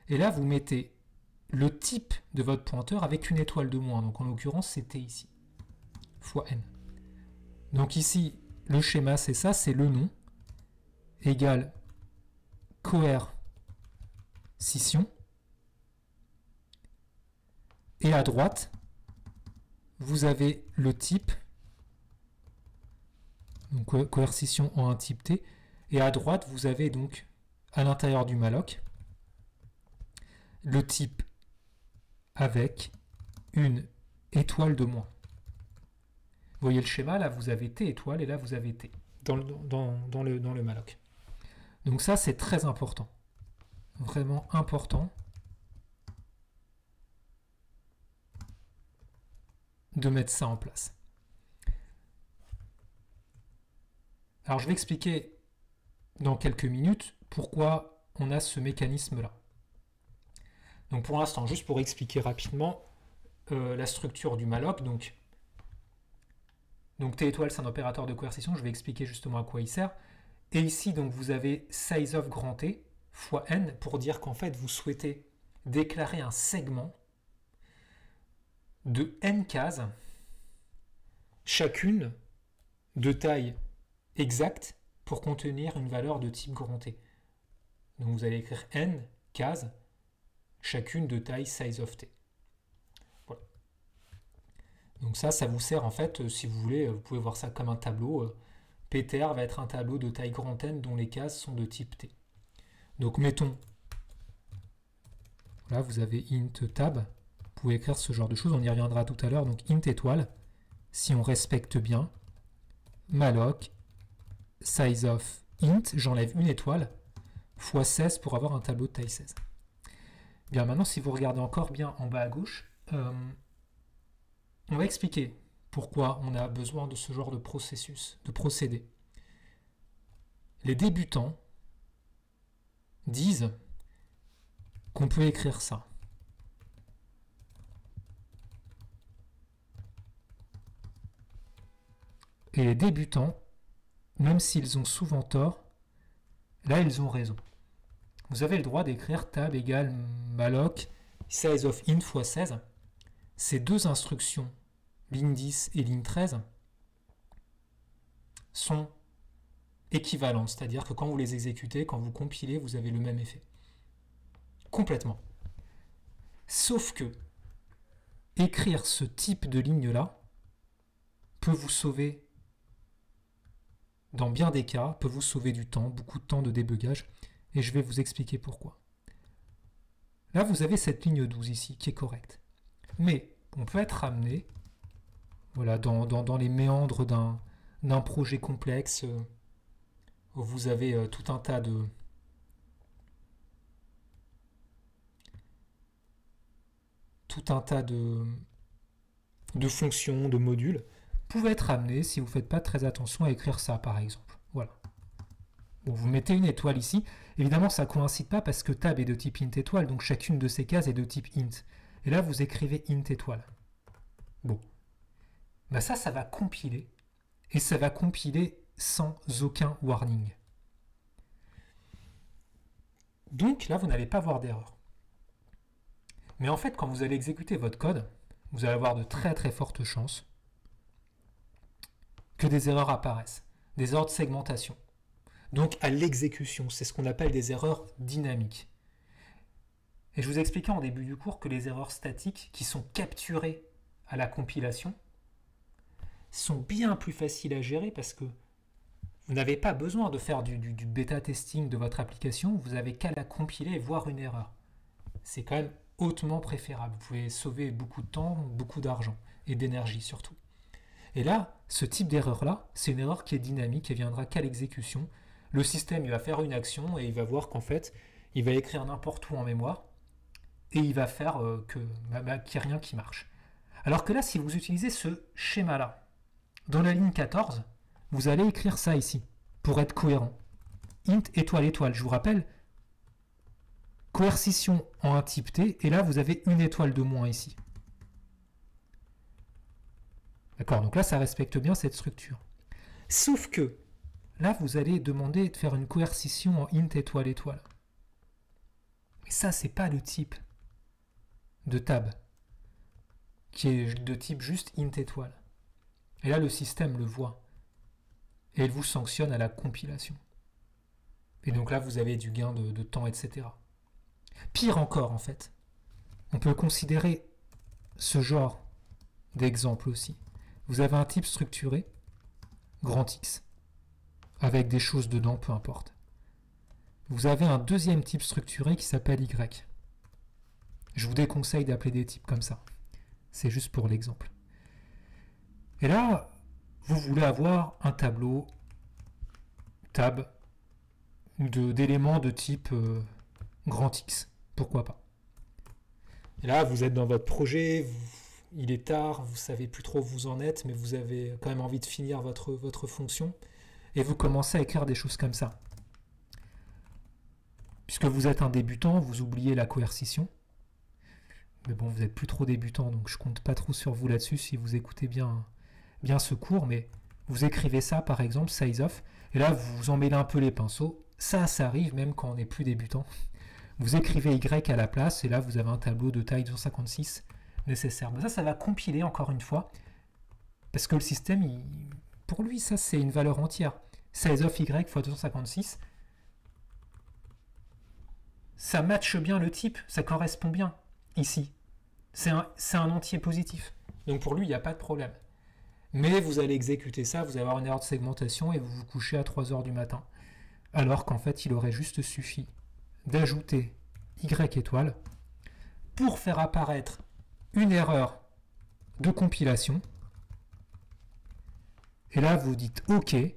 Speaker 1: Et là, vous mettez le type de votre pointeur avec une étoile de moins. Donc en l'occurrence, c'est T ici, fois N. Donc ici, le schéma, c'est ça, c'est le nom, égale coercition. Et à droite, vous avez le type, donc coercition en un type T. Et à droite, vous avez donc, à l'intérieur du malloc, le type avec une étoile de moins. Vous voyez le schéma, là vous avez T étoile et là vous avez T dans le malloc. Donc ça c'est très important, vraiment important de mettre ça en place. Alors je vais expliquer dans quelques minutes pourquoi on a ce mécanisme là. Donc pour l'instant, juste pour expliquer rapidement la structure du malloc, donc T étoile c'est un opérateur de coercition, je vais expliquer justement à quoi il sert. Et ici donc vous avez sizeof grand T fois N pour dire qu'en fait vous souhaitez déclarer un segment de N cases, chacune de taille exacte pour contenir une valeur de type grand T. Donc vous allez écrire N cases, chacune de taille sizeof T. Voilà. Donc ça vous sert en fait, si vous voulez, vous pouvez voir ça comme un tableau. PTR va être un tableau de taille grand N dont les cases sont de type T. Donc mettons, là vous avez int tab Vous pouvez écrire ce genre de choses, on y reviendra tout à l'heure. Donc int étoile, si on respecte bien, malloc, size of int, j'enlève une étoile, fois 16 pour avoir un tableau de taille 16. Bien, maintenant, si vous regardez encore bien en bas à gauche, on va expliquer pourquoi on a besoin de ce genre de processus, de procédé. Les débutants disent qu'on peut écrire ça. Et les débutants, même s'ils ont souvent tort, là ils ont raison. Vous avez le droit d'écrire tab égale malloc size of int fois 16. Ces deux instructions, ligne 10 et ligne 13, sont équivalentes, c'est-à-dire que quand vous les exécutez, quand vous compilez, vous avez le même effet. Complètement. Sauf que écrire ce type de ligne-là peut vous sauver, dans bien des cas, peut vous sauver du temps, beaucoup de temps de débugage, et je vais vous expliquer pourquoi. Là, vous avez cette ligne 12 ici, qui est correcte. Mais on peut être amené, voilà, dans les méandres d'un projet complexe, où vous avez tout un tas de fonctions, de modules, vous pouvez être amené, si vous ne faites pas très attention, à écrire ça, par exemple. Voilà. Bon, vous mettez une étoile ici. Évidemment, ça ne coïncide pas parce que tab est de type int étoile, donc chacune de ces cases est de type int. Et là, vous écrivez int étoile. Bon. Ben ça va compiler. Et ça va compiler sans aucun warning. Donc là, vous n'allez pas avoir d'erreur. Mais en fait, quand vous allez exécuter votre code, vous allez avoir de très très fortes chances que des erreurs apparaissent. Des erreurs de segmentation. Donc à l'exécution, c'est ce qu'on appelle des erreurs dynamiques. Et je vous expliquais en début du cours que les erreurs statiques qui sont capturées à la compilation sont bien plus faciles à gérer parce que vous n'avez pas besoin de faire du bêta testing de votre application, vous n'avez qu'à la compiler et voir une erreur. C'est quand même hautement préférable. Vous pouvez sauver beaucoup de temps, beaucoup d'argent et d'énergie surtout. Et là, ce type d'erreur-là, c'est une erreur qui est dynamique et viendra qu'à l'exécution. Le système, il va faire une action et il va voir qu'en fait, il va écrire n'importe où en mémoire et il va faire qu'il n'y ait rien qui marche. Alors que là, si vous utilisez ce schéma-là, dans la ligne 14, vous allez écrire ça ici, pour être cohérent. Int étoile étoile, je vous rappelle, coercition en un type T, et là, vous avez une étoile de moins ici. D'accord, donc là, ça respecte bien cette structure. Sauf que, là, vous allez demander de faire une coercition en int étoile étoile. Mais ça, c'est pas le type de tab, qui est de type juste int étoile. Et là, le système le voit. Et il vous sanctionne à la compilation. Et donc là, vous avez du gain de temps, etc. Pire encore, en fait, on peut considérer ce genre d'exemple aussi. Vous avez un type structuré, grand X, avec des choses dedans, peu importe. Vous avez un deuxième type structuré qui s'appelle Y. Je vous déconseille d'appeler des types comme ça. C'est juste pour l'exemple. Et là, vous voulez avoir un tableau tab d'éléments de type grand X. Pourquoi pas? Et là, vous êtes dans votre projet, il est tard, vous ne savez plus trop où vous en êtes, mais vous avez quand même envie de finir votre fonction. Et vous commencez à écrire des choses comme ça. Puisque vous êtes un débutant, vous oubliez la coercition. Mais bon, vous n'êtes plus trop débutant, donc je ne compte pas trop sur vous là-dessus si vous écoutez bien ce cours. Mais vous écrivez ça, par exemple, size of, et là, vous vous emmêlez un peu les pinceaux. Ça arrive même quand on n'est plus débutant. Vous écrivez Y à la place, et là, vous avez un tableau de taille 256 nécessaire. Mais ça va compiler encore une fois, parce que le système, pour lui, ça, c'est une valeur entière. Size of Y fois 256, ça matche bien le type, ça correspond bien ici. C'est un entier positif. Donc pour lui, il n'y a pas de problème. Mais vous allez exécuter ça, vous allez avoir une erreur de segmentation et vous vous couchez à 3 heures du matin. Alors qu'en fait, il aurait juste suffi d'ajouter Y étoile pour faire apparaître une erreur de compilation. Et là, vous dites OK et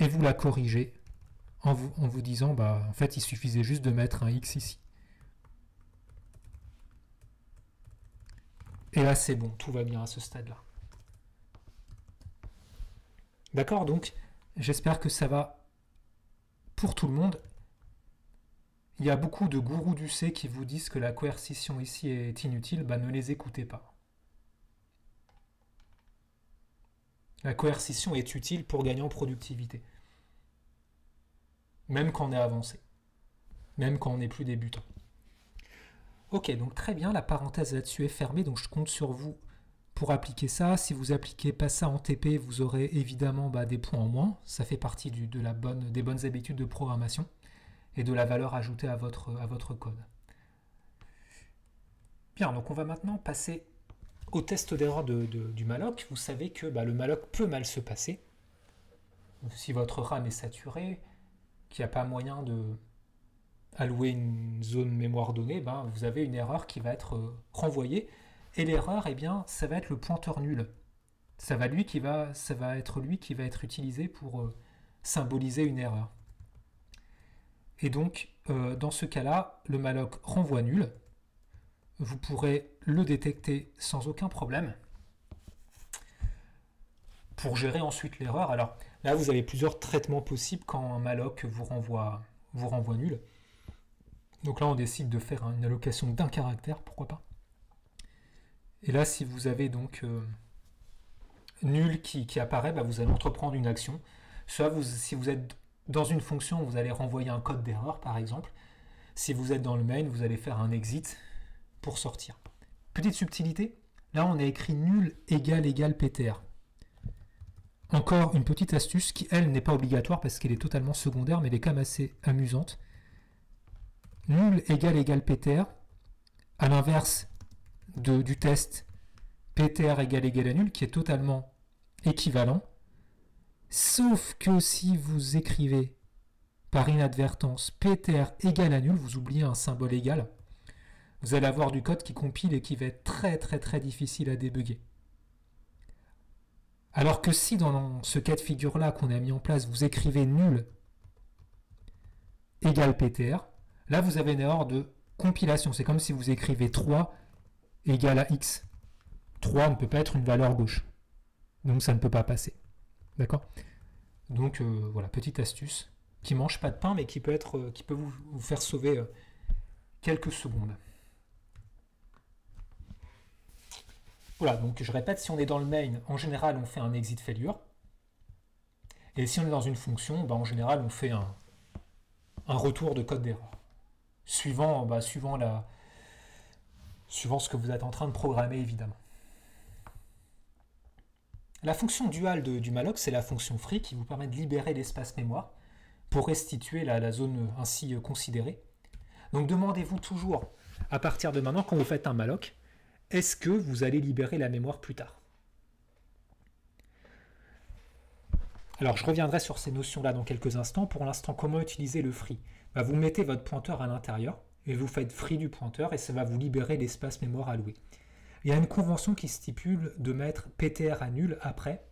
Speaker 1: vous la corrigez en vous disant, bah, en fait, il suffisait juste de mettre un X ici. Et là, c'est bon, tout va bien à ce stade-là. D'accord, donc, j'espère que ça va pour tout le monde. Il y a beaucoup de gourous du C qui vous disent que la coercition ici est inutile, bah, ne les écoutez pas. La coercition est utile pour gagner en productivité. Même quand on est avancé. Même quand on n'est plus débutant. Ok, donc très bien, la parenthèse là-dessus est fermée, donc je compte sur vous pour appliquer ça. Si vous appliquez pas ça en TP, vous aurez évidemment des points en moins. Ça fait partie des bonnes habitudes de programmation et de la valeur ajoutée à votre code. Bien, donc on va maintenant passer au test d'erreur du malloc. Vous savez que le malloc peut mal se passer. Si votre RAM est saturée, qu'il n'y a pas moyen de allouer une zone mémoire donnée, vous avez une erreur qui va être renvoyée. Et l'erreur, ça va être le pointeur nul. Ça va être lui qui va être utilisé pour symboliser une erreur. Et donc, dans ce cas-là, le malloc renvoie nul. Vous pourrez le détecter sans aucun problème pour gérer ensuite l'erreur. Alors là, vous avez plusieurs traitements possibles quand un malloc vous renvoie nul. Donc là, on décide de faire une allocation d'un caractère, pourquoi pas. Et là, si vous avez donc nul qui apparaît, vous allez entreprendre une action. Soit si vous êtes dans une fonction, vous allez renvoyer un code d'erreur, par exemple. Si vous êtes dans le main, vous allez faire un exit pour sortir. Petite subtilité, là on a écrit nul égale ptr. Encore une petite astuce qui, elle, n'est pas obligatoire parce qu'elle est totalement secondaire, mais elle est quand même assez amusante. Nul égale ptr, à l'inverse du test ptr égale à nul, qui est totalement équivalent, sauf que si vous écrivez par inadvertance ptr égale à nul, vous oubliez un symbole égal, vous allez avoir du code qui compile et qui va être très difficile à débugger. Alors que si dans ce cas de figure-là qu'on a mis en place, vous écrivez nul égale ptr, là vous avez une erreur de compilation. C'est comme si vous écrivez 3 égale à x. 3 ne peut pas être une valeur gauche. Donc ça ne peut pas passer. D'accord ? Donc voilà, petite astuce qui ne mange pas de pain, mais qui peut vous faire sauver quelques secondes. Voilà, donc je répète, si on est dans le main, en général, on fait un exit failure. Et si on est dans une fonction, en général, on fait un retour de code d'erreur. Suivant ce que vous êtes en train de programmer, évidemment. La fonction duale du malloc, c'est la fonction free qui vous permet de libérer l'espace mémoire pour restituer la zone ainsi considérée. Donc demandez-vous toujours, à partir de maintenant, quand vous faites un malloc, est-ce que vous allez libérer la mémoire plus tard? Alors je reviendrai sur ces notions-là dans quelques instants. Pour l'instant, comment utiliser le free? Vous mettez votre pointeur à l'intérieur et vous faites free du pointeur et ça va vous libérer l'espace mémoire alloué. Il y a une convention qui stipule de mettre ptr à nul après.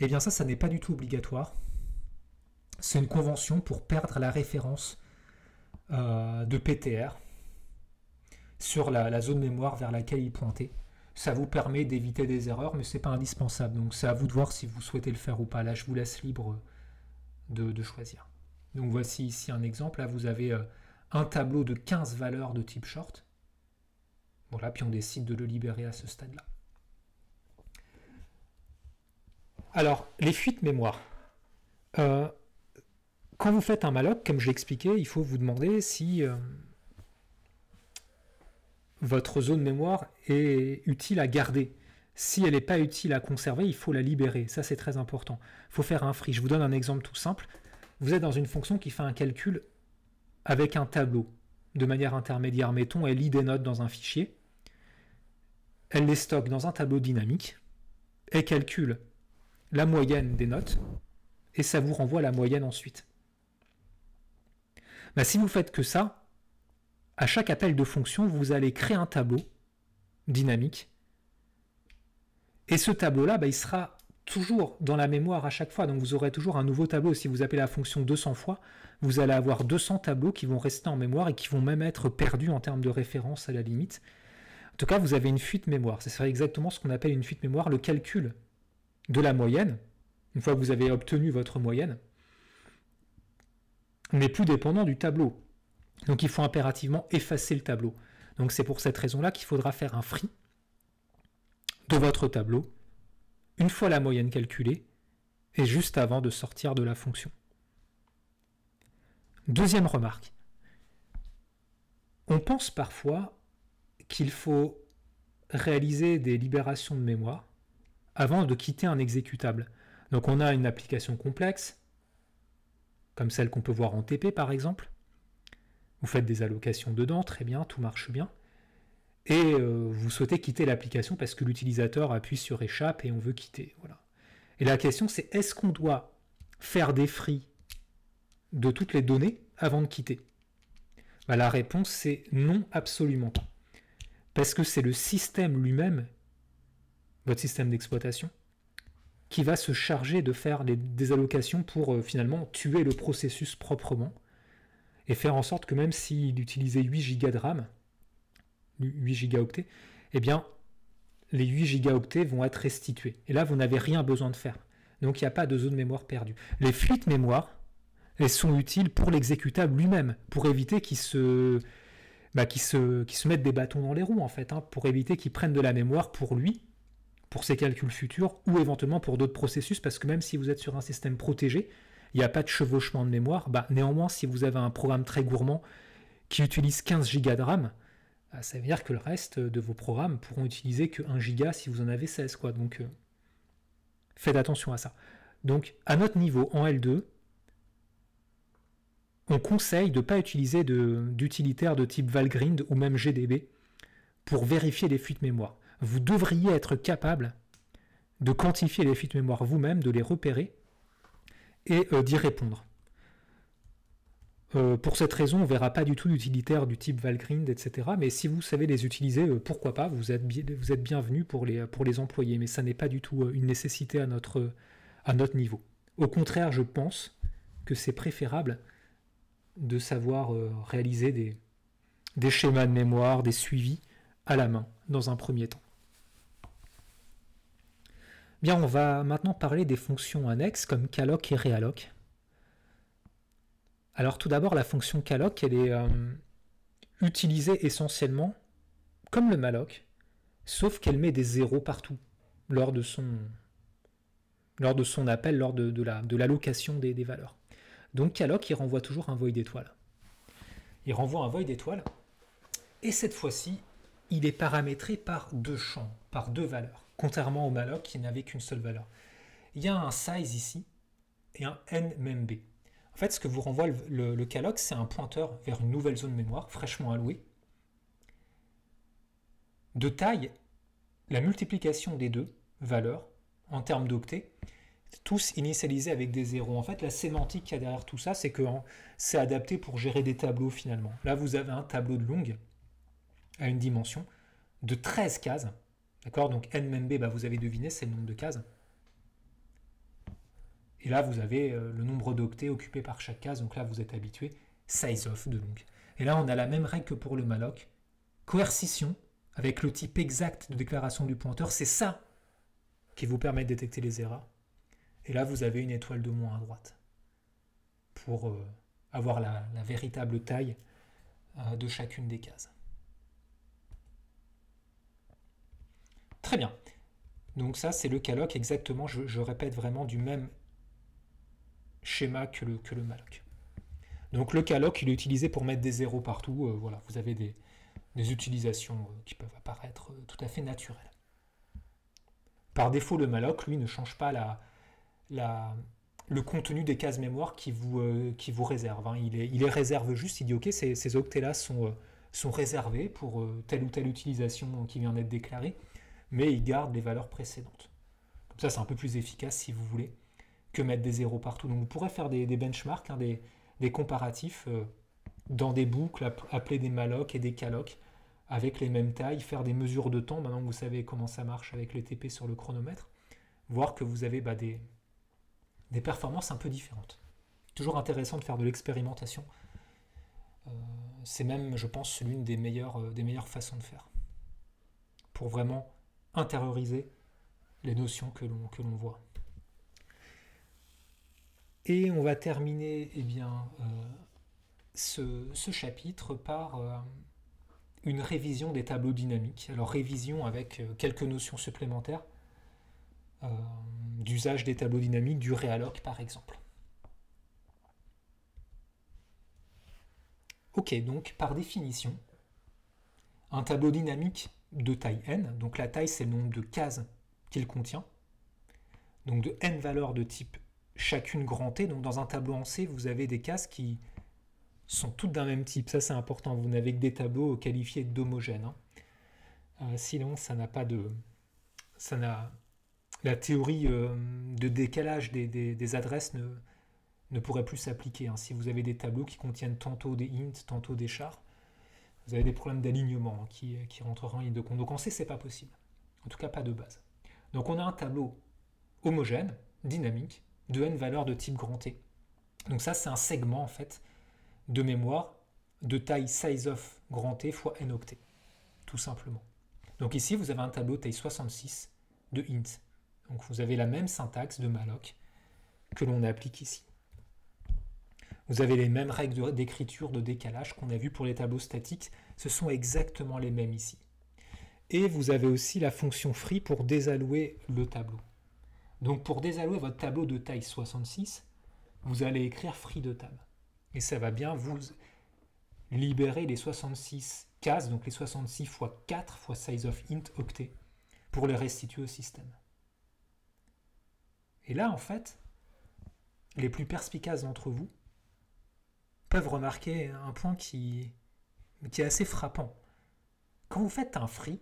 Speaker 1: Eh bien ça n'est pas du tout obligatoire. C'est une convention pour perdre la référence de ptr sur la zone mémoire vers laquelle il pointait. Ça vous permet d'éviter des erreurs, mais ce n'est pas indispensable. Donc c'est à vous de voir si vous souhaitez le faire ou pas. Là, je vous laisse libre de choisir. Donc voici ici un exemple. Là, vous avez un tableau de 15 valeurs de type short. Voilà, puis on décide de le libérer à ce stade-là. Alors, les fuites mémoire. Quand vous faites un malloc, comme je l'ai expliqué, il faut vous demander si votre zone mémoire est utile à garder. Si elle n'est pas utile à conserver, il faut la libérer. Ça, c'est très important. Il faut faire un free. Je vous donne un exemple tout simple. Vous êtes dans une fonction qui fait un calcul avec un tableau de manière intermédiaire. Mettons, elle lit des notes dans un fichier. Elle les stocke dans un tableau dynamique. Elle calcule la moyenne des notes et ça vous renvoie la moyenne ensuite. Si vous faites que ça, à chaque appel de fonction, vous allez créer un tableau, dynamique. Et ce tableau-là, il sera toujours dans la mémoire à chaque fois. Donc vous aurez toujours un nouveau tableau. Si vous appelez la fonction 200 fois, vous allez avoir 200 tableaux qui vont rester en mémoire et qui vont même être perdus en termes de référence à la limite. En tout cas, vous avez une fuite mémoire. Ce serait exactement ce qu'on appelle une fuite mémoire, le calcul de la moyenne. Une fois que vous avez obtenu votre moyenne, n'est plus dépendant du tableau. Donc il faut impérativement effacer le tableau. Donc c'est pour cette raison-là qu'il faudra faire un free de votre tableau une fois la moyenne calculée et juste avant de sortir de la fonction. Deuxième remarque. On pense parfois qu'il faut réaliser des libérations de mémoire avant de quitter un exécutable. Donc on a une application complexe, comme celle qu'on peut voir en TP par exemple. Vous faites des allocations dedans, très bien, tout marche bien. Et vous souhaitez quitter l'application parce que l'utilisateur appuie sur échappe et on veut quitter. Voilà. Et la question c'est, est-ce qu'on doit faire des free de toutes les données avant de quitter? La réponse c'est non, absolument pas. Parce que c'est le système lui-même, votre système d'exploitation, qui va se charger de faire des allocations pour finalement tuer le processus proprement et faire en sorte que même s'il utilisait 8 Go de RAM, 8 gigaoctets, eh bien, les 8 gigaoctets vont être restitués. Et là, vous n'avez rien besoin de faire. Donc, il n'y a pas de zone mémoire perdue. Les fuites mémoire, elles sont utiles pour l'exécutable lui-même, pour éviter qu'il se mette des bâtons dans les roues, en fait, pour éviter qu'il prenne de la mémoire pour lui, pour ses calculs futurs, ou éventuellement pour d'autres processus, parce que même si vous êtes sur un système protégé, il n'y a pas de chevauchement de mémoire. Néanmoins, si vous avez un programme très gourmand qui utilise 15 Go de RAM, ça veut dire que le reste de vos programmes pourront utiliser que 1 giga si vous en avez 16. Donc, faites attention à ça. Donc, à notre niveau, en L2, on conseille de ne pas utiliser d'utilitaire de type Valgrind ou même GDB pour vérifier les fuites mémoire. Vous devriez être capable de quantifier les fuites mémoire vous-même, de les repérer et d'y répondre. Pour cette raison, on ne verra pas du tout d'utilitaire du type Valgrind, etc. Mais si vous savez les utiliser, pourquoi pas, vous êtes bienvenu pour les employer. Mais ça n'est pas du tout une nécessité à notre niveau. Au contraire, je pense que c'est préférable de savoir réaliser des schémas de mémoire, des suivis à la main, dans un premier temps. Bien, on va maintenant parler des fonctions annexes comme calloc et realloc. Alors tout d'abord, la fonction calloc, elle est utilisée essentiellement comme le malloc, sauf qu'elle met des zéros partout lors de son appel, lors de l'allocation des valeurs. Donc calloc, il renvoie toujours un void étoile. Il renvoie un void étoile, et cette fois-ci, il est paramétré par 2 champs, par 2 valeurs, contrairement au malloc qui n'avait qu'une seule valeur. Il y a un size ici et un nmemb. En fait, ce que vous renvoie le calloc, c'est un pointeur vers une nouvelle zone mémoire fraîchement allouée. De taille, la multiplication des 2 valeurs en termes d'octets, tous initialisés avec des zéros. En fait, la sémantique qu'il y a derrière tout ça, c'est que c'est adapté pour gérer des tableaux finalement. Là, vous avez un tableau de longue à une dimension de 13 cases. D'accord? Donc nmemb, vous avez deviné, c'est le nombre de cases. Et là, vous avez le nombre d'octets occupés par chaque case. Donc là, vous êtes habitué. Size of de longue. Et là, on a la même règle que pour le malloc. Coercition, avec le type exact de déclaration du pointeur. C'est ça qui vous permet de détecter les erreurs. Et là, vous avez une étoile de moins à droite pour avoir la véritable taille de chacune des cases. Très bien. Donc ça, c'est le calloc exactement, je répète vraiment, du même schéma que le malloc. Donc le calloc, il est utilisé pour mettre des zéros partout. Voilà, vous avez des utilisations qui peuvent apparaître tout à fait naturelles. Par défaut, le malloc, lui, ne change pas le contenu des cases mémoire qui vous réserve. Il les réserve juste, il dit ok, ces octets-là sont réservés pour telle ou telle utilisation qui vient d'être déclarée, mais il garde les valeurs précédentes. Comme ça, c'est un peu plus efficace, si vous voulez, que mettre des zéros partout. Donc vous pourrez faire des benchmarks, des comparatifs dans des boucles appelées des malloc et des calloc avec les mêmes tailles, faire des mesures de temps, maintenant que vous savez comment ça marche avec les TP sur le chronomètre, voir que vous avez des performances un peu différentes. Toujours intéressant de faire de l'expérimentation. C'est même, je pense, l'une des meilleures façons de faire, pour vraiment intérioriser les notions que l'on voit. Et on va terminer ce chapitre par une révision des tableaux dynamiques. Alors révision avec quelques notions supplémentaires d'usage des tableaux dynamiques du realloc par exemple. Ok, donc par définition, un tableau dynamique de taille n, donc la taille c'est le nombre de cases qu'il contient, donc de n valeurs de type chacune grand T, donc dans un tableau en C, vous avez des cases qui sont toutes d'un même type, ça c'est important, vous n'avez que des tableaux qualifiés d'homogènes. Sinon, ça n'a pas de... La théorie de décalage des adresses ne pourrait plus s'appliquer. Si vous avez des tableaux qui contiennent tantôt des int, tantôt des chars, vous avez des problèmes d'alignement qui rentreront en ligne de compte. Donc en C, c'est pas possible. En tout cas, pas de base. Donc on a un tableau homogène, dynamique, de n valeurs de type grand T. Donc ça, c'est un segment, en fait, de mémoire de taille size of grand T fois n octets, tout simplement. Donc ici, vous avez un tableau taille 66 de int. Donc vous avez la même syntaxe de malloc que l'on applique ici. Vous avez les mêmes règles d'écriture, de décalage qu'on a vu pour les tableaux statiques. Ce sont exactement les mêmes ici. Et vous avez aussi la fonction free pour désallouer le tableau. Donc pour désallouer votre tableau de taille 66, vous allez écrire free de tab. Et ça va bien vous libérer les 66 cases, donc les 66 fois 4 fois size of int octet, pour les restituer au système. Et là, en fait, les plus perspicaces d'entre vous peuvent remarquer un point qui est assez frappant. Quand vous faites un free,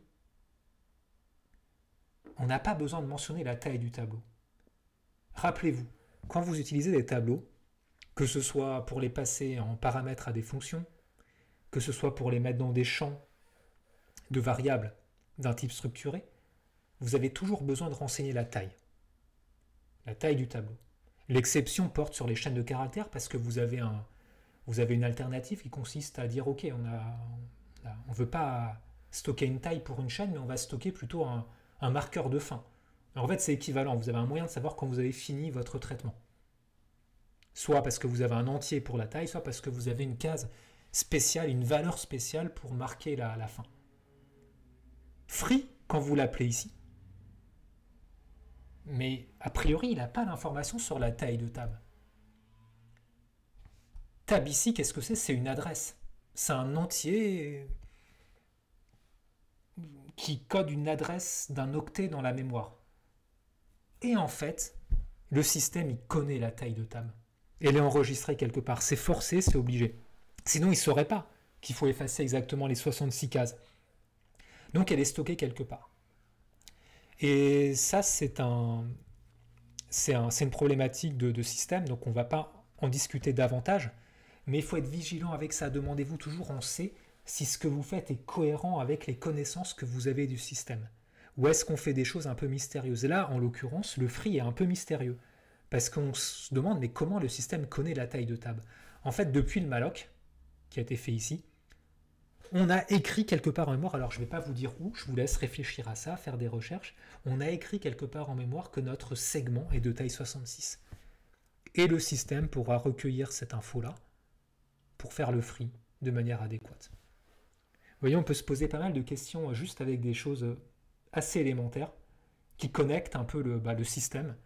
Speaker 1: on n'a pas besoin de mentionner la taille du tableau. Rappelez-vous, quand vous utilisez des tableaux, que ce soit pour les passer en paramètres à des fonctions, que ce soit pour les mettre dans des champs de variables d'un type structuré, vous avez toujours besoin de renseigner la taille du tableau. L'exception porte sur les chaînes de caractères parce que vous avez une alternative qui consiste à dire ok, on ne veut pas stocker une taille pour une chaîne, mais on va stocker plutôt un marqueur de fin. En fait, c'est équivalent. Vous avez un moyen de savoir quand vous avez fini votre traitement. Soit parce que vous avez un entier pour la taille, soit parce que vous avez une case spéciale, une valeur spéciale pour marquer la fin. Free, quand vous l'appelez ici, mais a priori, il n'a pas d'information sur la taille de tab. Tab ici, qu'est-ce que c'est? C'est une adresse. C'est un entier qui code une adresse d'un octet dans la mémoire. Et en fait, le système, il connaît la taille de tab. Elle est enregistrée quelque part. C'est forcé, c'est obligé. Sinon, il ne saurait pas qu'il faut effacer exactement les 66 cases. Donc, elle est stockée quelque part. Et ça, c'est une problématique de système, donc on ne va pas en discuter davantage. Mais il faut être vigilant avec ça. Demandez-vous toujours en C si ce que vous faites est cohérent avec les connaissances que vous avez du système. Ou est-ce qu'on fait des choses un peu mystérieuses? Là, en l'occurrence, le free est un peu mystérieux. Parce qu'on se demande, mais comment le système connaît la taille de tab? En fait, depuis le malloc, qui a été fait ici, on a écrit quelque part en mémoire, alors je ne vais pas vous dire où, je vous laisse réfléchir à ça, faire des recherches, on a écrit quelque part en mémoire que notre segment est de taille 66. Et le système pourra recueillir cette info-là pour faire le free de manière adéquate. Vous voyez, on peut se poser pas mal de questions juste avec des choses assez élémentaires qui connectent un peu le système.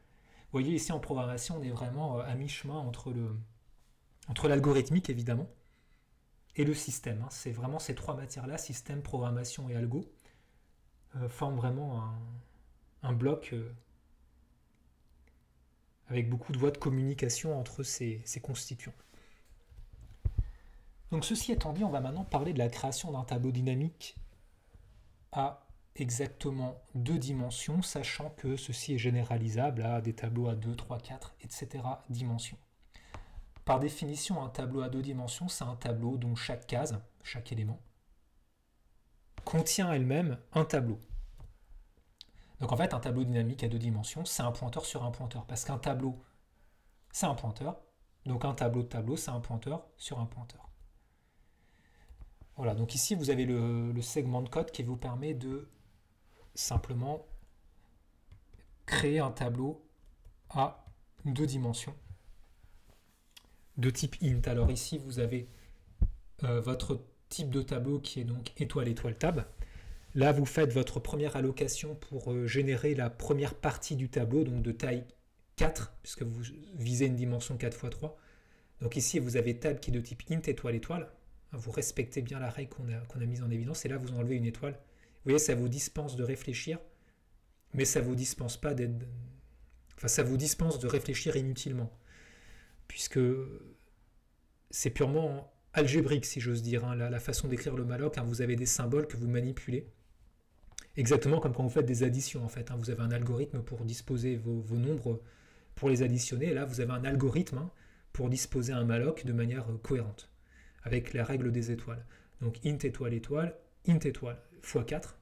Speaker 1: Vous voyez, ici en programmation, on est vraiment à mi-chemin entre l'algorithmique, évidemment, et le système. C'est vraiment ces trois matières-là, système, programmation et algo, forment vraiment un bloc avec beaucoup de voies de communication entre ces constituants. Donc ceci étant dit, on va maintenant parler de la création d'un tableau dynamique à exactement 2 dimensions, sachant que ceci est généralisable à des tableaux à 2, 3, 4, etc. dimensions. Par définition, un tableau à 2 dimensions, c'est un tableau dont chaque case, chaque élément, contient elle-même un tableau. Donc en fait, un tableau dynamique à 2 dimensions, c'est un pointeur sur un pointeur. Parce qu'un tableau, c'est un pointeur. Donc un tableau de tableau, c'est un pointeur sur un pointeur. Voilà, donc ici, vous avez le segment de code qui vous permet de simplement créer un tableau à 2 dimensions de type int. Alors ici, vous avez votre type de tableau qui est donc étoile, étoile, tab. Là, vous faites votre première allocation pour générer la première partie du tableau, donc de taille 4, puisque vous visez une dimension 4 x 3. Donc ici, vous avez tab qui est de type int, étoile, étoile. Vous respectez bien la règle qu'on a mise en évidence, et là, vous enlevez une étoile. Vous voyez, ça vous dispense de réfléchir, mais ça vous dispense pas d'être... Enfin, ça vous dispense de réfléchir inutilement, puisque c'est purement algébrique, si j'ose dire, hein, la façon d'écrire le malloc. Hein, vous avez des symboles que vous manipulez. Exactement comme quand vous faites des additions, en fait. Hein, vous avez un algorithme pour disposer vos nombres, pour les additionner. Et là, vous avez un algorithme pour disposer un malloc de manière cohérente, avec la règle des étoiles. Donc int étoile étoile, int étoile x4,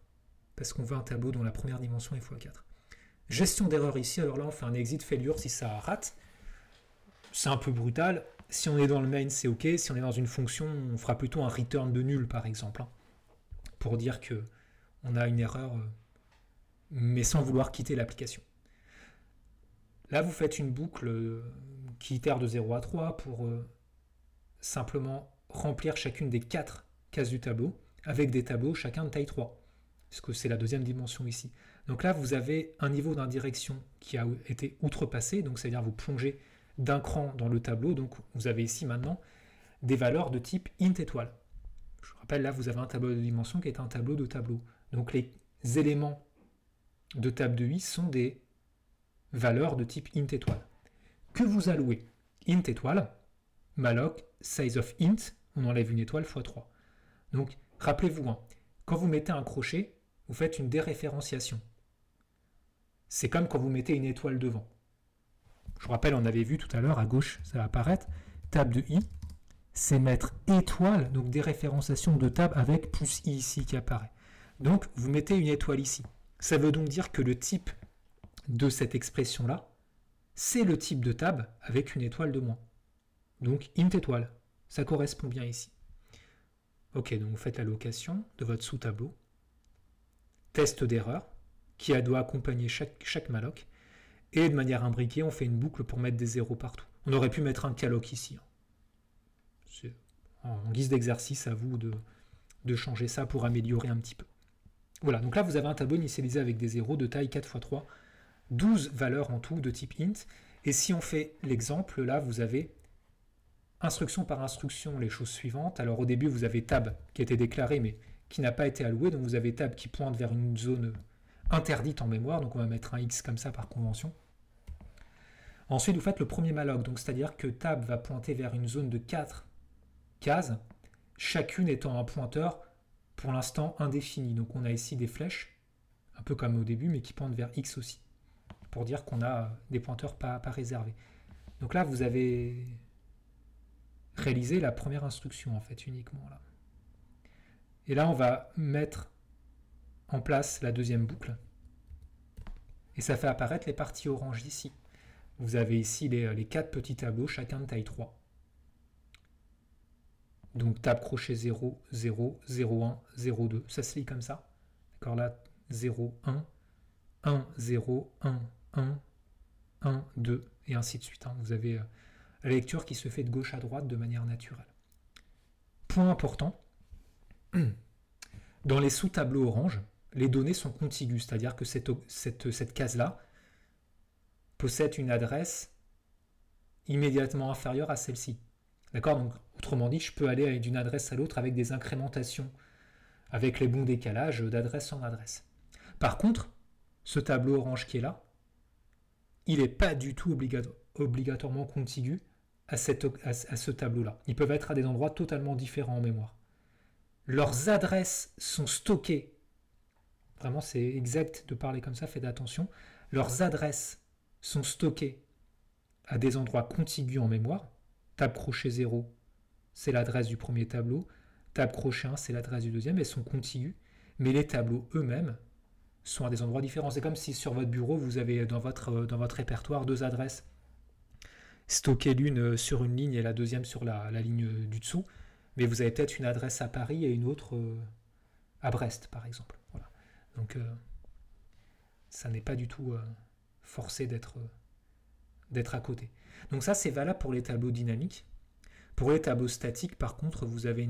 Speaker 1: parce qu'on veut un tableau dont la première dimension est x4. Gestion d'erreur ici, alors là on fait un exit failure si ça rate. C'est un peu brutal. Si on est dans le main, c'est OK. Si on est dans une fonction, on fera plutôt un return de nul, par exemple, hein, pour dire que on a une erreur, mais sans vouloir quitter l'application. Là, vous faites une boucle qui itère de 0 à 3 pour simplement remplir chacune des 4 cases du tableau avec des tableaux chacun de taille 3, puisque c'est la deuxième dimension ici. Donc là, vous avez un niveau d'indirection qui a été outrepassé, donc c'est-à-dire vous plongez d'un cran dans le tableau, donc vous avez ici maintenant des valeurs de type int étoile. Je vous rappelle, là, vous avez un tableau de dimension qui est un tableau de tableau. Donc les éléments de table de i sont des valeurs de type int étoile. Que vous allouez int étoile, malloc, size of int, on enlève une étoile x 3. Donc, rappelez-vous, hein, quand vous mettez un crochet, vous faites une déréférenciation. C'est comme quand vous mettez une étoile devant. Je vous rappelle, on avait vu tout à l'heure, à gauche, ça va apparaître, table de i, c'est mettre étoile, donc déréférenciation de table avec plus i ici qui apparaît. Donc, vous mettez une étoile ici. Ça veut donc dire que le type de cette expression-là, c'est le type de table avec une étoile de moins. Donc, int étoile, ça correspond bien ici. Ok, donc vous faites l'allocation de votre sous-tableau. Test d'erreur, qui doit accompagner chaque malloc. Et de manière imbriquée, on fait une boucle pour mettre des zéros partout. On aurait pu mettre un calloc ici. C'est en guise d'exercice, à vous de changer ça pour améliorer un petit peu. Voilà, donc là vous avez un tableau initialisé avec des zéros de taille 4 x 3, 12 valeurs en tout de type int. Et si on fait l'exemple, là vous avez instruction par instruction les choses suivantes. Alors au début vous avez tab qui a été déclaré mais qui n'a pas été alloué, donc vous avez tab qui pointe vers une zone interdite en mémoire, donc on va mettre un X comme ça par convention. Ensuite vous faites le premier malloc, donc c'est-à-dire que tab va pointer vers une zone de 4 cases, chacune étant un pointeur pour l'instant indéfini. Donc on a ici des flèches, un peu comme au début, mais qui pointent vers X aussi, pour dire qu'on a des pointeurs pas réservés. Donc là vous avez réalisé la première instruction en fait uniquement là. Et là on va mettre en place la deuxième boucle. Et ça fait apparaître les parties orange ici. Vous avez ici les 4 petits tableaux, chacun de taille 3. Donc tab crochet 0, 0, 0, 1, 0, 2. Ça se lit comme ça. D'accord, là, 0, 1, 1, 0, 1, 1, 1, 2, et ainsi de suite. Hein. Vous avez la lecture qui se fait de gauche à droite de manière naturelle. Point important, dans les sous-tableaux orange, les données sont contiguës, c'est-à-dire que cette case-là possède une adresse immédiatement inférieure à celle-ci. D'accord? Donc, autrement dit, je peux aller d'une adresse à l'autre avec des incrémentations, avec les bons décalages d'adresse en adresse. Par contre, ce tableau orange qui est là, il n'est pas du tout obligatoirement contigu à ce tableau-là. Ils peuvent être à des endroits totalement différents en mémoire. Leurs adresses sont stockées. Vraiment, c'est exact de parler comme ça, faites attention. Leurs adresses sont stockées à des endroits contigus en mémoire. Tab crochet 0, c'est l'adresse du premier tableau. Tab crochet 1, c'est l'adresse du deuxième. Elles sont contiguës. mais les tableaux eux-mêmes sont à des endroits différents. C'est comme si sur votre bureau, vous avez dans votre répertoire deux adresses stockées l'une sur une ligne et la deuxième sur la ligne du dessous, mais vous avez peut-être une adresse à Paris et une autre à Brest, par exemple. Voilà. Donc, ça n'est pas du tout forcé d'être à côté. Donc ça, c'est valable pour les tableaux dynamiques. Pour les tableaux statiques, par contre, vous avez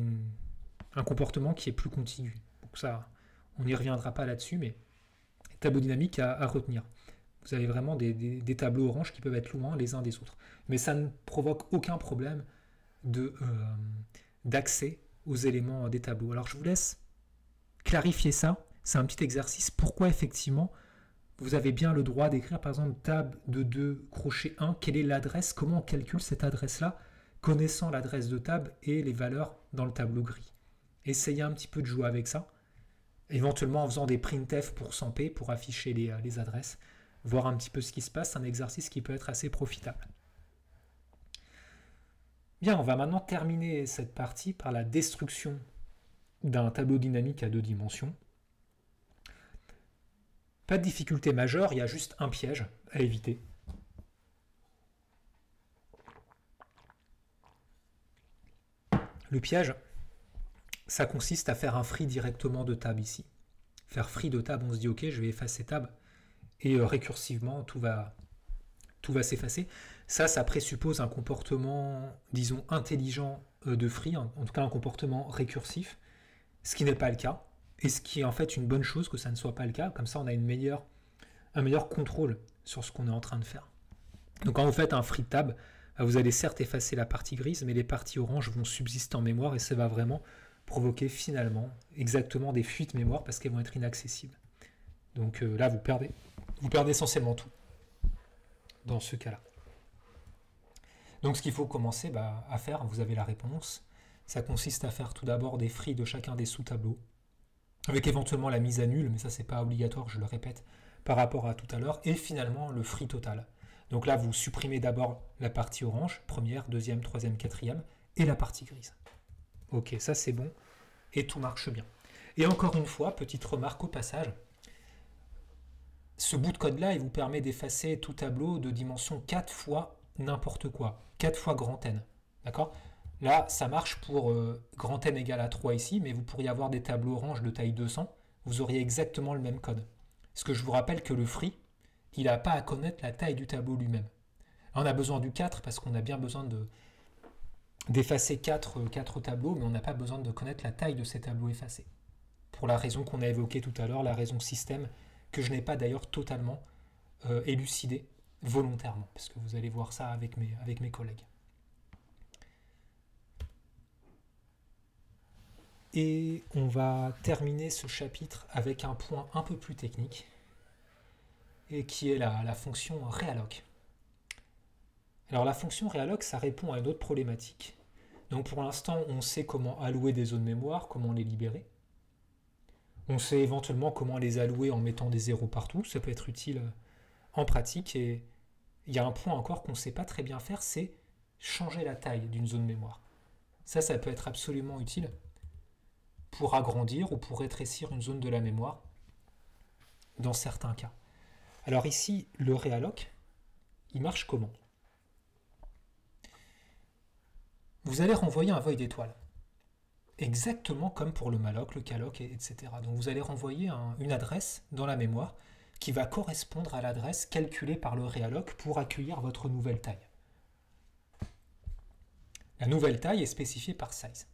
Speaker 1: un comportement qui est plus continu. Donc ça, on n'y reviendra pas là-dessus, mais tableaux dynamiques à retenir. Vous avez vraiment des tableaux orange qui peuvent être loin les uns des autres. Mais ça ne provoque aucun problème d'accès aux éléments des tableaux. Alors je vous laisse clarifier ça. C'est un petit exercice. Pourquoi effectivement vous avez bien le droit d'écrire par exemple table de 2, crochet 1, quelle est l'adresse, comment on calcule cette adresse-là, connaissant l'adresse de table et les valeurs dans le tableau gris. Essayez un petit peu de jouer avec ça, éventuellement en faisant des printf pour 100p, pour afficher les adresses, voir un petit peu ce qui se passe, c'est un exercice qui peut être assez profitable. Bien, on va maintenant terminer cette partie par la destruction d'un tableau dynamique à 2 dimensions. Pas de difficulté majeure, il y a juste un piège à éviter. Le piège, ça consiste à faire un free directement de table ici. Faire free de table, on se dit ok, je vais effacer table, et récursivement, tout va s'effacer. Ça présuppose un comportement, disons, intelligent de free, en tout cas un comportement récursif, ce qui n'est pas le cas. Et ce qui est en fait une bonne chose que ça ne soit pas le cas, comme ça on a un meilleur contrôle sur ce qu'on est en train de faire. Donc quand vous faites un free tab, vous allez certes effacer la partie grise, mais les parties oranges vont subsister en mémoire et ça va vraiment provoquer finalement exactement des fuites mémoire parce qu'elles vont être inaccessibles. Donc là vous perdez essentiellement tout dans ce cas-là. Donc ce qu'il faut commencer à faire, vous avez la réponse, ça consiste à faire tout d'abord des free de chacun des sous-tableaux, avec éventuellement la mise à nul, mais ça c'est pas obligatoire, je le répète, par rapport à tout à l'heure, et finalement le free total. Donc là vous supprimez d'abord la partie orange, première, deuxième, troisième, quatrième, et la partie grise. Ok, ça c'est bon, et tout marche bien. Et encore une fois, petite remarque au passage, ce bout de code là, il vous permet d'effacer tout tableau de dimension 4 fois n'importe quoi, 4 fois grand N, d'accord ? Là, ça marche pour grand N égale à 3 ici, mais vous pourriez avoir des tableaux orange de taille 200, vous auriez exactement le même code. Parce que je vous rappelle que le free, il n'a pas à connaître la taille du tableau lui-même. On a besoin du 4 parce qu'on a bien besoin d'effacer 4 tableaux, mais on n'a pas besoin de connaître la taille de ces tableaux effacés. Pour la raison qu'on a évoquée tout à l'heure, la raison système, que je n'ai pas d'ailleurs totalement élucidée volontairement, parce que vous allez voir ça avec mes collègues. Et on va terminer ce chapitre avec un point un peu plus technique, et qui est la fonction realloc. Alors la fonction realloc, ça répond à une autre problématique. Donc pour l'instant, on sait comment allouer des zones mémoire, comment les libérer. On sait éventuellement comment les allouer en mettant des zéros partout, ça peut être utile en pratique. Et il y a un point encore qu'on ne sait pas très bien faire, c'est changer la taille d'une zone mémoire. Ça peut être absolument utile pour agrandir ou pour rétrécir une zone de la mémoire dans certains cas. Alors ici, le realloc, il marche comment ? Vous allez renvoyer un void d'étoile, exactement comme pour le malloc, le calloc, etc. Donc vous allez renvoyer une adresse dans la mémoire qui va correspondre à l'adresse calculée par le realloc pour accueillir votre nouvelle taille. La nouvelle taille est spécifiée par size,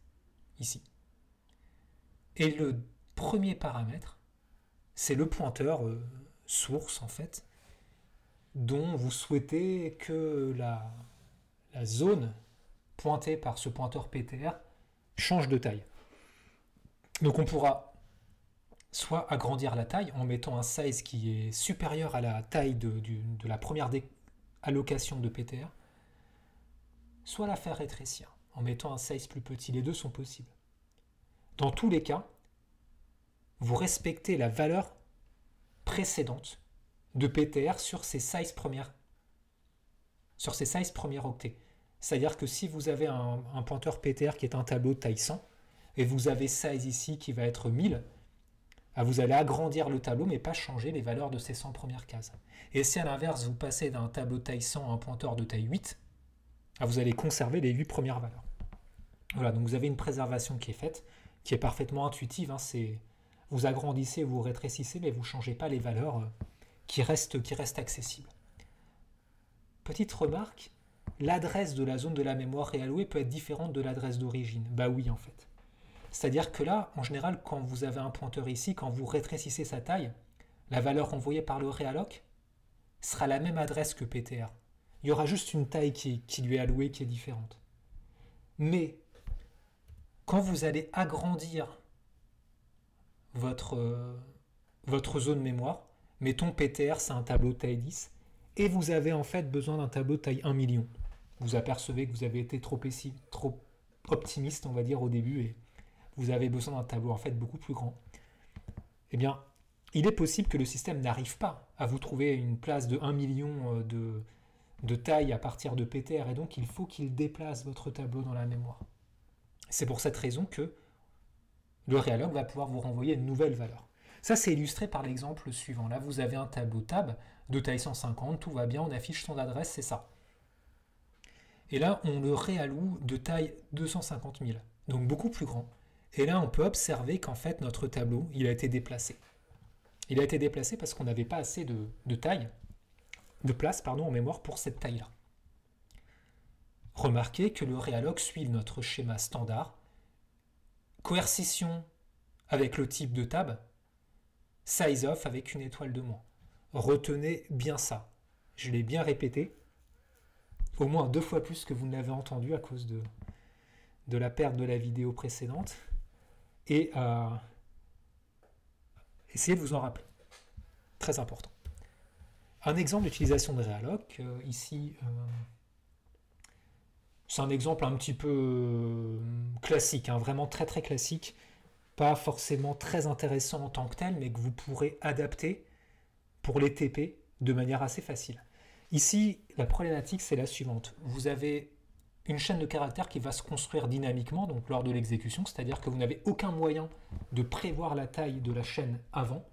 Speaker 1: ici. Et le premier paramètre, c'est le pointeur source, en fait, dont vous souhaitez que la zone pointée par ce pointeur PTR change de taille. Donc on pourra soit agrandir la taille en mettant un size qui est supérieur à la taille de la première allocation de PTR, soit la faire rétrécir en mettant un size plus petit. Les deux sont possibles. Dans tous les cas, vous respectez la valeur précédente de PTR sur ces 16 premières octets. C'est-à-dire que si vous avez un pointeur PTR qui est un tableau de taille 100, et vous avez size ici qui va être 1000, Ah, vous allez agrandir le tableau, mais pas changer les valeurs de ces 100 premières cases. Et si à l'inverse, vous passez d'un tableau de taille 100 à un pointeur de taille 8, ah, vous allez conserver les 8 premières valeurs. Voilà, donc vous avez une préservation qui est faite, qui est parfaitement intuitive. Hein, vous agrandissez, vous rétrécissez, mais vous ne changez pas les valeurs qui restent accessibles. Petite remarque, l'adresse de la zone de la mémoire réallouée peut être différente de l'adresse d'origine. Bah oui, en fait. C'est-à-dire que là, en général, quand vous avez un pointeur ici, quand vous rétrécissez sa taille, la valeur envoyée par le realloc sera la même adresse que PTR. Il y aura juste une taille qui lui est allouée qui est différente. Mais quand vous allez agrandir votre zone mémoire, mettons PTR c'est un tableau de taille 10, et vous avez en fait besoin d'un tableau de taille 1 million. Vous apercevez que vous avez été trop optimiste, on va dire, au début, et vous avez besoin d'un tableau en fait beaucoup plus grand. Eh bien, il est possible que le système n'arrive pas à vous trouver une place de 1 million de taille à partir de PTR, et donc il faut qu'il déplace votre tableau dans la mémoire. C'est pour cette raison que le realloc va pouvoir vous renvoyer une nouvelle valeur. Ça, c'est illustré par l'exemple suivant. Là, vous avez un tableau tab de taille 150, tout va bien, on affiche son adresse, c'est ça. Et là, on le réalloue de taille 250 000, donc beaucoup plus grand. Et là, on peut observer qu'en fait, notre tableau, il a été déplacé. Il a été déplacé parce qu'on n'avait pas assez de place en mémoire pour cette taille-là. Remarquez que le realloc suit notre schéma standard. Coercition avec le type de tab, size off avec une étoile de moins. Retenez bien ça. Je l'ai bien répété, au moins 2 fois plus que vous ne l'avez entendu à cause de la perte de la vidéo précédente. Et essayez de vous en rappeler. Très important. Un exemple d'utilisation de realloc, ici, c'est un exemple un petit peu classique, hein, vraiment très très classique, pas forcément très intéressant en tant que tel, mais que vous pourrez adapter pour les TP de manière assez facile. Ici, la problématique, c'est la suivante. Vous avez une chaîne de caractères qui va se construire dynamiquement, donc lors de l'exécution, c'est-à-dire que vous n'avez aucun moyen de prévoir la taille de la chaîne avant.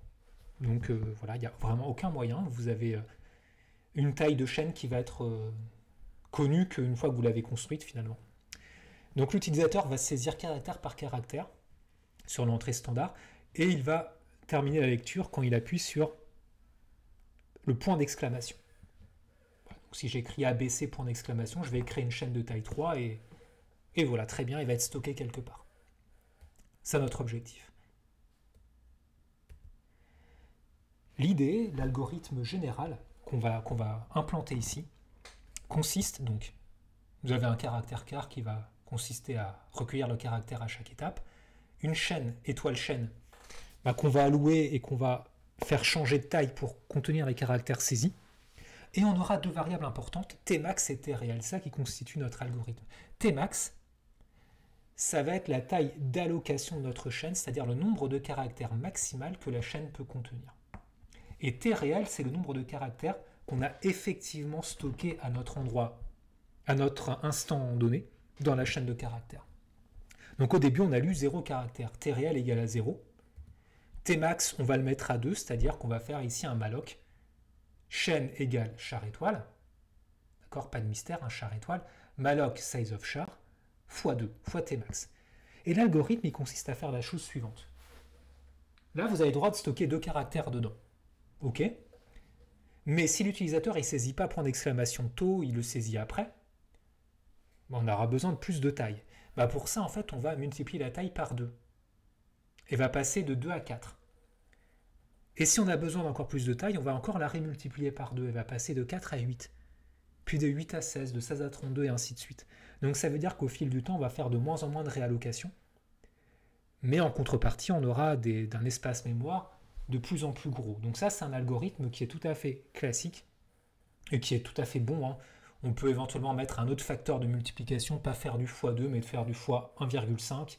Speaker 1: Donc voilà, il n'y a vraiment aucun moyen. Vous avez une taille de chaîne qui va être connue qu'une fois que vous l'avez construite finalement. Donc l'utilisateur va saisir caractère par caractère sur l'entrée standard et il va terminer la lecture quand il appuie sur le point d'exclamation. Donc si j'écris ABC point d'exclamation, je vais créer une chaîne de taille 3 et voilà, très bien, il va être stocké quelque part. C'est notre objectif. L'idée, l'algorithme général qu'on va implanter ici, consiste donc, vous avez un caractère car qui va consister à recueillir le caractère à chaque étape, une chaîne, étoile chaîne, qu'on va allouer et qu'on va faire changer de taille pour contenir les caractères saisis, et on aura 2 variables importantes, Tmax et Tréel, ça qui constitue notre algorithme. Tmax, ça va être la taille d'allocation de notre chaîne, c'est-à-dire le nombre de caractères maximal que la chaîne peut contenir. Et Tréel, c'est le nombre de caractères qu'on a effectivement stocké à notre endroit, à notre instant donné, dans la chaîne de caractères. Donc au début, on a lu 0 caractère, Tréel égale à 0. Tmax, on va le mettre à 2, c'est-à-dire qu'on va faire ici un malloc. Chaîne égale char étoile. D'accord, pas de mystère, un char étoile. Malloc size of char fois 2, fois Tmax. Et l'algorithme, il consiste à faire la chose suivante. Là, vous avez le droit de stocker 2 caractères dedans. OK. Mais si l'utilisateur ne saisit pas point d'exclamation tôt, il le saisit après, on aura besoin de plus de taille. Pour ça, en fait, on va multiplier la taille par 2. Et va passer de 2 à 4. Et si on a besoin d'encore plus de taille, on va encore la rémultiplier par 2. Elle va passer de 4 à 8. Puis de 8 à 16, de 16 à 32 et ainsi de suite. Donc ça veut dire qu'au fil du temps, on va faire de moins en moins de réallocation. Mais en contrepartie, on aura d'un espace mémoire de plus en plus gros. Donc ça, c'est un algorithme qui est tout à fait classique et qui est tout à fait bon. Hein. On peut éventuellement mettre un autre facteur de multiplication, pas faire du x2, mais de faire du x 1,5.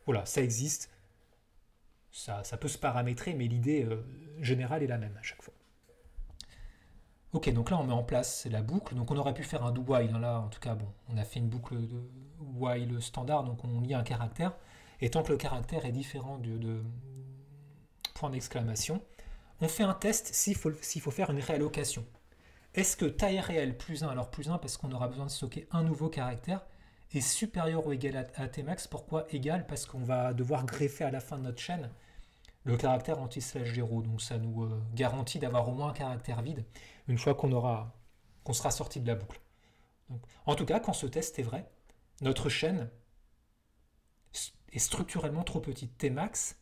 Speaker 1: Voilà, ça existe. Ça peut se paramétrer, mais l'idée générale est la même à chaque fois. Ok, donc là on met en place la boucle. Donc on aurait pu faire un do while. Hein, là, en tout cas, bon, on a fait une boucle de while standard, donc on lit un caractère. Et tant que le caractère est différent point d'exclamation. On fait un test s'il faut faire une réallocation. Est-ce que taille réelle plus 1, alors plus 1 parce qu'on aura besoin de stocker un nouveau caractère, est supérieur ou égal à tmax? Pourquoi égal? Parce qu'on va devoir greffer à la fin de notre chaîne le caractère anti/0. Donc ça nous garantit d'avoir au moins un caractère vide une fois qu'on sera sorti de la boucle. Donc, en tout cas, quand ce test est vrai, notre chaîne est structurellement trop petite. Tmax,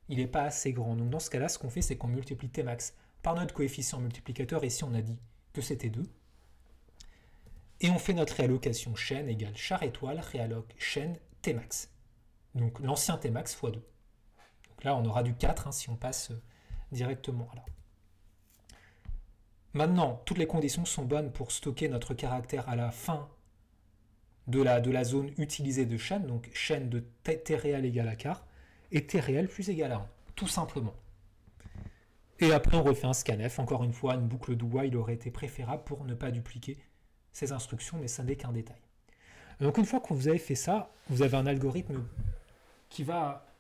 Speaker 1: il n'est pas assez grand. Donc dans ce cas-là, ce qu'on fait, c'est qu'on multiplie Tmax par notre coefficient multiplicateur. Ici, on a dit que c'était 2. Et on fait notre réallocation chaîne égale char étoile, réalloc chaîne Tmax. Donc l'ancien Tmax x 2. Donc là, on aura du 4 si on passe directement là. Maintenant, toutes les conditions sont bonnes pour stocker notre caractère à la fin de la zone utilisée de chaîne, donc chaîne de t réel égale à quart, et t réel plus égal à 1, tout simplement. Et après on refait un scanf, encore une fois, une boucle do while aurait été préférable pour ne pas dupliquer ces instructions, mais ça n'est qu'un détail. Donc une fois que vous avez fait ça, vous avez un algorithme qui va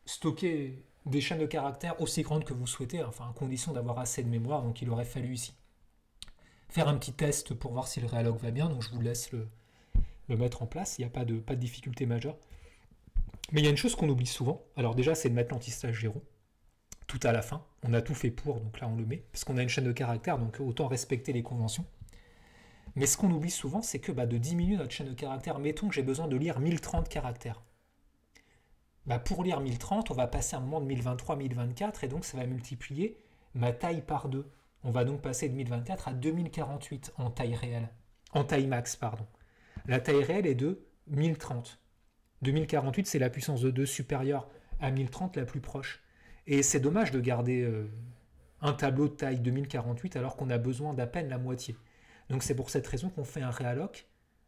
Speaker 1: stocker des chaînes de caractères aussi grandes que vous souhaitez, enfin à condition d'avoir assez de mémoire, donc il aurait fallu ici faire un petit test pour voir si le realloc va bien, donc je vous laisse le mettre en place, il n'y a pas de difficulté majeure. Mais il y a une chose qu'on oublie souvent, alors déjà c'est de mettre l'anti/slash 0, tout à la fin, on a tout fait pour, donc là on le met, parce qu'on a une chaîne de caractères, donc autant respecter les conventions. Mais ce qu'on oublie souvent, c'est que de diminuer notre chaîne de caractères, mettons que j'ai besoin de lire 1030 caractères. Pour lire 1030, on va passer à un moment de 1023, 1024, et donc ça va multiplier ma taille par 2. On va donc passer de 1024 à 2048 en taille réelle, en taille max, pardon. La taille réelle est de 1030. 2048, c'est la puissance de 2 supérieure à 1030 la plus proche. Et c'est dommage de garder un tableau de taille 2048 alors qu'on a besoin d'à peine la moitié. Donc c'est pour cette raison qu'on fait un réalloc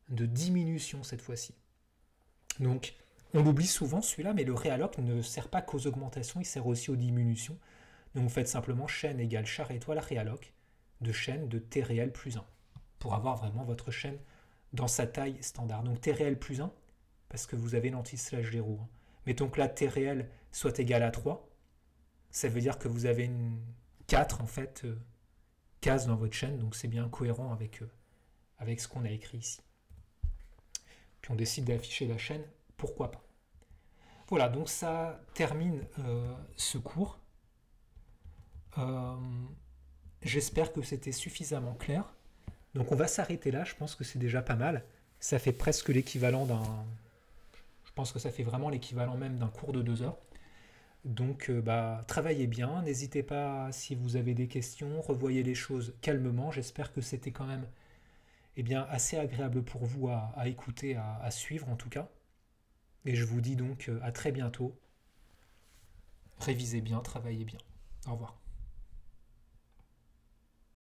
Speaker 1: de diminution cette fois-ci. Donc on l'oublie souvent celui-là, mais le réalloc ne sert pas qu'aux augmentations, il sert aussi aux diminutions. Donc vous faites simplement chaîne égale char étoile réalloc de chaîne de t réel plus 1 pour avoir vraiment votre chaîne dans sa taille standard. Donc t réel plus 1, parce que vous avez l'anti/0. Mettons que là t réel soit égal à 3, ça veut dire que vous avez une 4 en fait cases dans votre chaîne, donc c'est bien cohérent avec ce qu'on a écrit ici. Puis on décide d'afficher la chaîne, pourquoi pas. Voilà, donc ça termine ce cours. J'espère que c'était suffisamment clair. Donc on va s'arrêter là, je pense que c'est déjà pas mal. Ça fait presque l'équivalent d'un... Je pense que ça fait vraiment l'équivalent même d'un cours de 2 heures. Donc travaillez bien, n'hésitez pas si vous avez des questions, revoyez les choses calmement. J'espère que c'était quand même assez agréable pour vous à écouter, à suivre en tout cas. Et je vous dis donc à très bientôt. Révisez bien, travaillez bien. Au revoir.